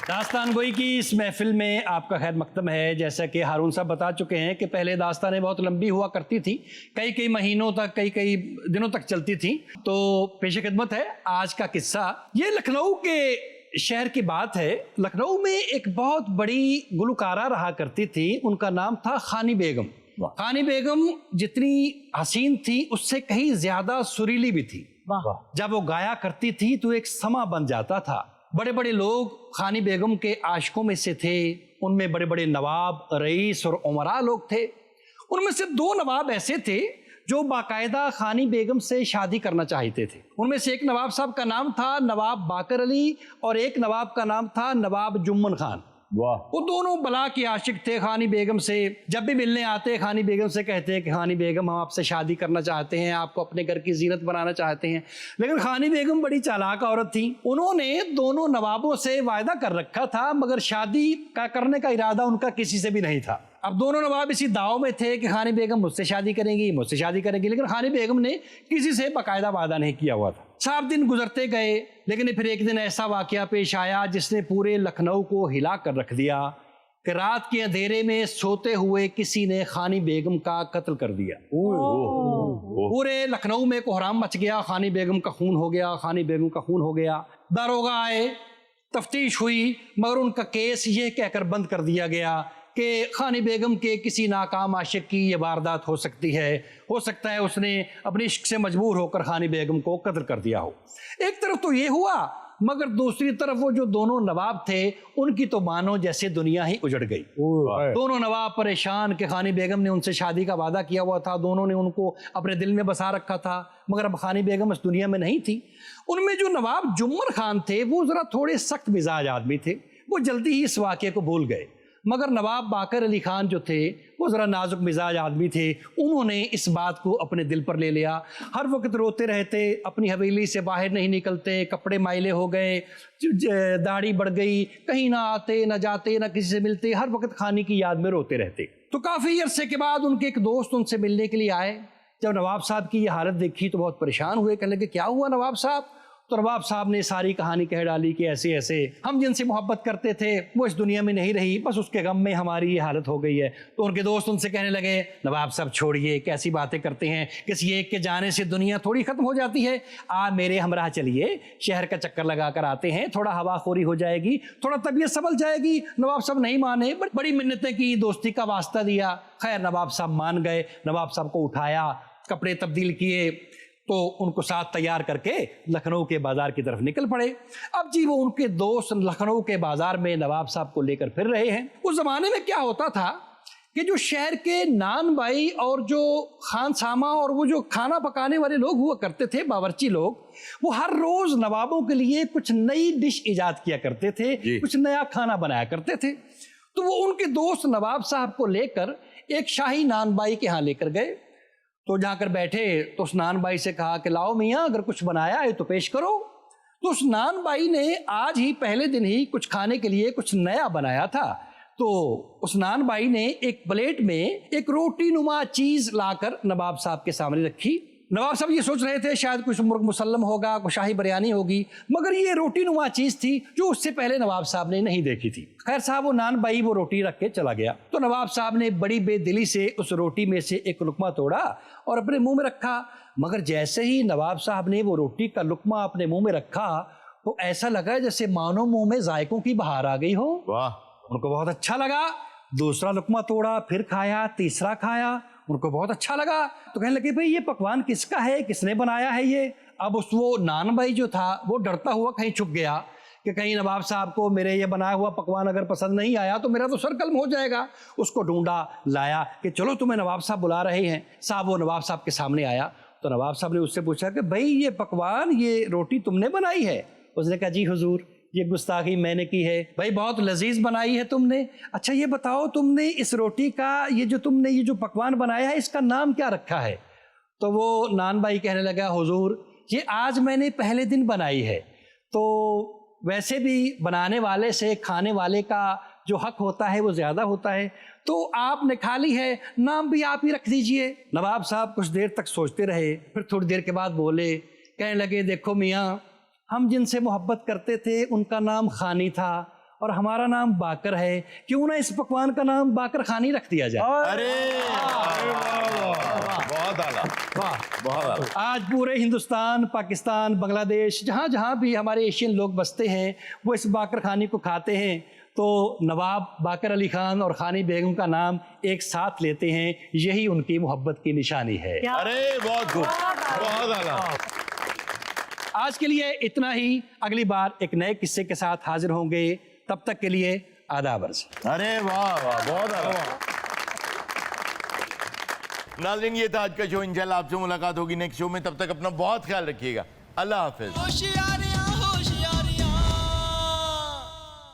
दास्तान गोई की इस महफिल में आपका खैर मकदम है। जैसा कि हारून साहब बता चुके हैं कि पहले दास्तानें बहुत लंबी हुआ करती थी, कई महीनों तक, कई दिनों तक चलती थी। तो पेश खिदमत है आज का किस्सा। ये लखनऊ के शहर की बात है। लखनऊ में एक बहुत बड़ी गुलकारा रहा करती थी, उनका नाम था खानी बेगम। खानी बेगम जितनी हसीन थी उससे कहीं ज्यादा सुरीली भी थी। जब वो गाया करती थी तो एक समा बन जाता था। बड़े बड़े लोग खानी बेगम के आशिकों में से थे। उनमें बड़े बड़े नवाब, रईस और उमरा लोग थे। उनमें से 2 नवाब ऐसे थे जो बाकायदा खानी बेगम से शादी करना चाहते थे। उनमें से एक नवाब साहब का नाम था नवाब बाकर अली और एक नवाब का नाम था नवाब जुम्मन खान। वो दोनों बला के आशिक थे खानी बेगम से। जब भी मिलने आते खानी बेगम से कहते कि खानी बेगम हम आपसे शादी करना चाहते हैं, आपको अपने घर की जीनत बनाना चाहते हैं। लेकिन खानी बेगम बड़ी चालाक औरत थी। उन्होंने दोनों नवाबों से वायदा कर रखा था, मगर शादी का करने का इरादा उनका किसी से भी नहीं था। अब दोनों नवाब इसी दाव में थे कि खानी बेगम मुझसे शादी करेंगी, मुझसे शादी करेंगी। लेकिन खानी बेगम ने किसी से बाकायदा वादा नहीं किया हुआ था। 7 दिन गुजरते गए, लेकिन फिर एक दिन ऐसा वाकया पेश आया जिसने पूरे लखनऊ को हिला कर रख दिया कि रात के अंधेरे में सोते हुए किसी ने खानी बेगम का कत्ल कर दिया। पूरे लखनऊ में कोहराम मच गया। खानी बेगम का खून हो गया, खानी बेगम का खून हो गया। दारोगा आए, तफ्तीश हुई, मगर उनका केस ये कहकर बंद कर दिया गया कि खानी बेगम के किसी नाकाम आशिक की ये वारदात हो सकती है। हो सकता है उसने अपने इश्क से मजबूर होकर खानी बेगम को कत्ल कर दिया हो। एक तरफ तो ये हुआ, मगर दूसरी तरफ वो जो दोनों नवाब थे उनकी तो मानो जैसे दुनिया ही उजड़ गई। दोनों नवाब परेशान कि खानी बेगम ने उनसे शादी का वादा किया हुआ था, दोनों ने उनको अपने दिल में बसा रखा था, मगर अब खानी बेगम इस दुनिया में नहीं थी। उनमें जो नवाब जुम्मन खान थे वो जरा थोड़े सख्त मिजाज आदमी थे, वो जल्दी ही इस वाक़े को भूल गए। मगर नवाब बाकर अली खान जो थे वो ज़रा नाजुक मिजाज आदमी थे। उन्होंने इस बात को अपने दिल पर ले लिया। हर वक्त रोते रहते, अपनी हवेली से बाहर नहीं निकलते, कपड़े माइले हो गए, दाढ़ी बढ़ गई, कहीं ना आते ना जाते ना किसी से मिलते, हर वक्त खानी की याद में रोते रहते। तो काफ़ी अरसे के बाद उनके एक दोस्त उनसे मिलने के लिए आए। जब नवाब साहब की ये हालत देखी तो बहुत परेशान हुए। कहने लगे क्या हुआ नवाब साहब? तो नवाब साहब ने सारी कहानी कह डाली कि ऐसे ऐसे हम जिनसे मोहब्बत करते थे वो इस दुनिया में नहीं रही, बस उसके गम में हमारी ये हालत हो गई है। तो उनके दोस्त उनसे कहने लगे नवाब साहब छोड़िए, कैसी बातें करते हैं, किसी एक के जाने से दुनिया थोड़ी खत्म हो जाती है। आप मेरे हमराह चलिए, शहर का चक्कर लगा कर आते हैं, थोड़ा हवाखोरी हो जाएगी, थोड़ा तबीयत संभल जाएगी। नवाब साहब नहीं माने, बड़ी मिन्नतें की, दोस्ती का वास्ता दिया। खैर नवाब साहब मान गए। नवाब साहब को उठाया, कपड़े तब्दील किए, तो उनको साथ तैयार करके लखनऊ के बाजार की तरफ निकल पड़े। अब जी वो उनके दोस्त लखनऊ के बाजार में नवाब साहब को लेकर फिर रहे हैं। उस जमाने में क्या होता था कि जो शहर के नान भाई और जो खान सामा और वो जो खाना पकाने वाले लोग हुआ करते थे, बावर्ची लोग, वो हर रोज नवाबों के लिए कुछ नई डिश इजाद किया करते थे, कुछ नया खाना बनाया करते थे। तो वो उनके दोस्त नवाब साहब को लेकर एक शाही नान भाई के यहाँ लेकर गए। तो जाकर बैठे तो उस नान भाई से कहा कि लाओ मियाँ, अगर कुछ बनाया है तो पेश करो। तो उस नान भाई ने आज ही पहले दिन ही कुछ खाने के लिए कुछ नया बनाया था। तो उस नान भाई ने एक प्लेट में एक रोटी नुमा चीज लाकर नवाब साहब के सामने रखी। नवाब साहब ये सोच रहे थे शायद कुछ मुर्ग मुसल्लम होगा, कुछ शाही बिरयानी होगी, मगर ये रोटी नुमा चीज थी जो उससे पहले नवाब साहब ने नहीं देखी थी। खैर साहब वो नान भाई वो रोटी रख के चला गया। तो नवाब साहब ने बड़ी बेदिली से उस रोटी में से एक लुकमा तोड़ा और अपने मुंह में रखा। मगर जैसे ही नवाब साहब ने वो रोटी का लुकमा अपने मुंह में रखा तो ऐसा लगा जैसे मानो मुंह में जायकों की बहार आ गई हो। वाह! उनको बहुत अच्छा लगा। दूसरा लुकमा तोड़ा, फिर खाया, तीसरा खाया, उनको बहुत अच्छा लगा। तो कहने लगे भाई ये पकवान किसका है, किसने बनाया है ये। अब उस वो नान भाई जो था वो डरता हुआ कहीं छुप गया कि कहीं नवाब साहब को मेरे ये बनाया हुआ पकवान अगर पसंद नहीं आया तो मेरा तो सर कलम हो जाएगा। उसको ढूंढा, लाया कि चलो तुम्हें नवाब साहब बुला रहे हैं। साहब वो नवाब साहब के सामने आया तो नवाब साहब ने उससे पूछा कि भाई ये पकवान, ये रोटी तुमने बनाई है? उसने कहा जी हुजूर, ये गुस्ताखी मैंने की है। भाई बहुत लजीज बनाई है तुमने। अच्छा ये बताओ तुमने इस रोटी का ये जो पकवान बनाया है इसका नाम क्या रखा है? तो वो नान भाई कहने लगा हुजूर ये आज मैंने पहले दिन बनाई है, तो वैसे भी बनाने वाले से खाने वाले का जो हक होता है वो ज़्यादा होता है, तो आपने खा ली है, नाम भी आप ही रख दीजिए। नवाब साहब कुछ देर तक सोचते रहे, फिर थोड़ी देर के बाद बोले, कहने लगे देखो मियाँ, हम जिनसे मोहब्बत करते थे उनका नाम खानी था और हमारा नाम बाकर है, क्यों ना इस पकवान का नाम बाकर खानी रख दिया जाए। अरे बहुत आला, बहुत आला। आज पूरे हिंदुस्तान, पाकिस्तान, बांग्लादेश, जहाँ जहाँ भी हमारे एशियन लोग बसते हैं वो इस बाकर खानी को खाते हैं, तो नवाब बाकर अली खान और खानी बेगम का नाम एक साथ लेते हैं, यही उनकी मोहब्बत की निशानी है। अरे बहुत गुड, बहुत आला। आज के लिए इतना ही, अगली बार एक नए किस्से के साथ हाजिर होंगे, तब तक के लिए आदाब अर्ज़। अरे वाह वाह, बहुत आला। नाज़रीन ये था आज का शो, इंशाल्लाह आपसे मुलाकात होगी नेक्स्ट शो में। तब तक अपना बहुत ख्याल रखिएगा। अल्लाह हाफिज।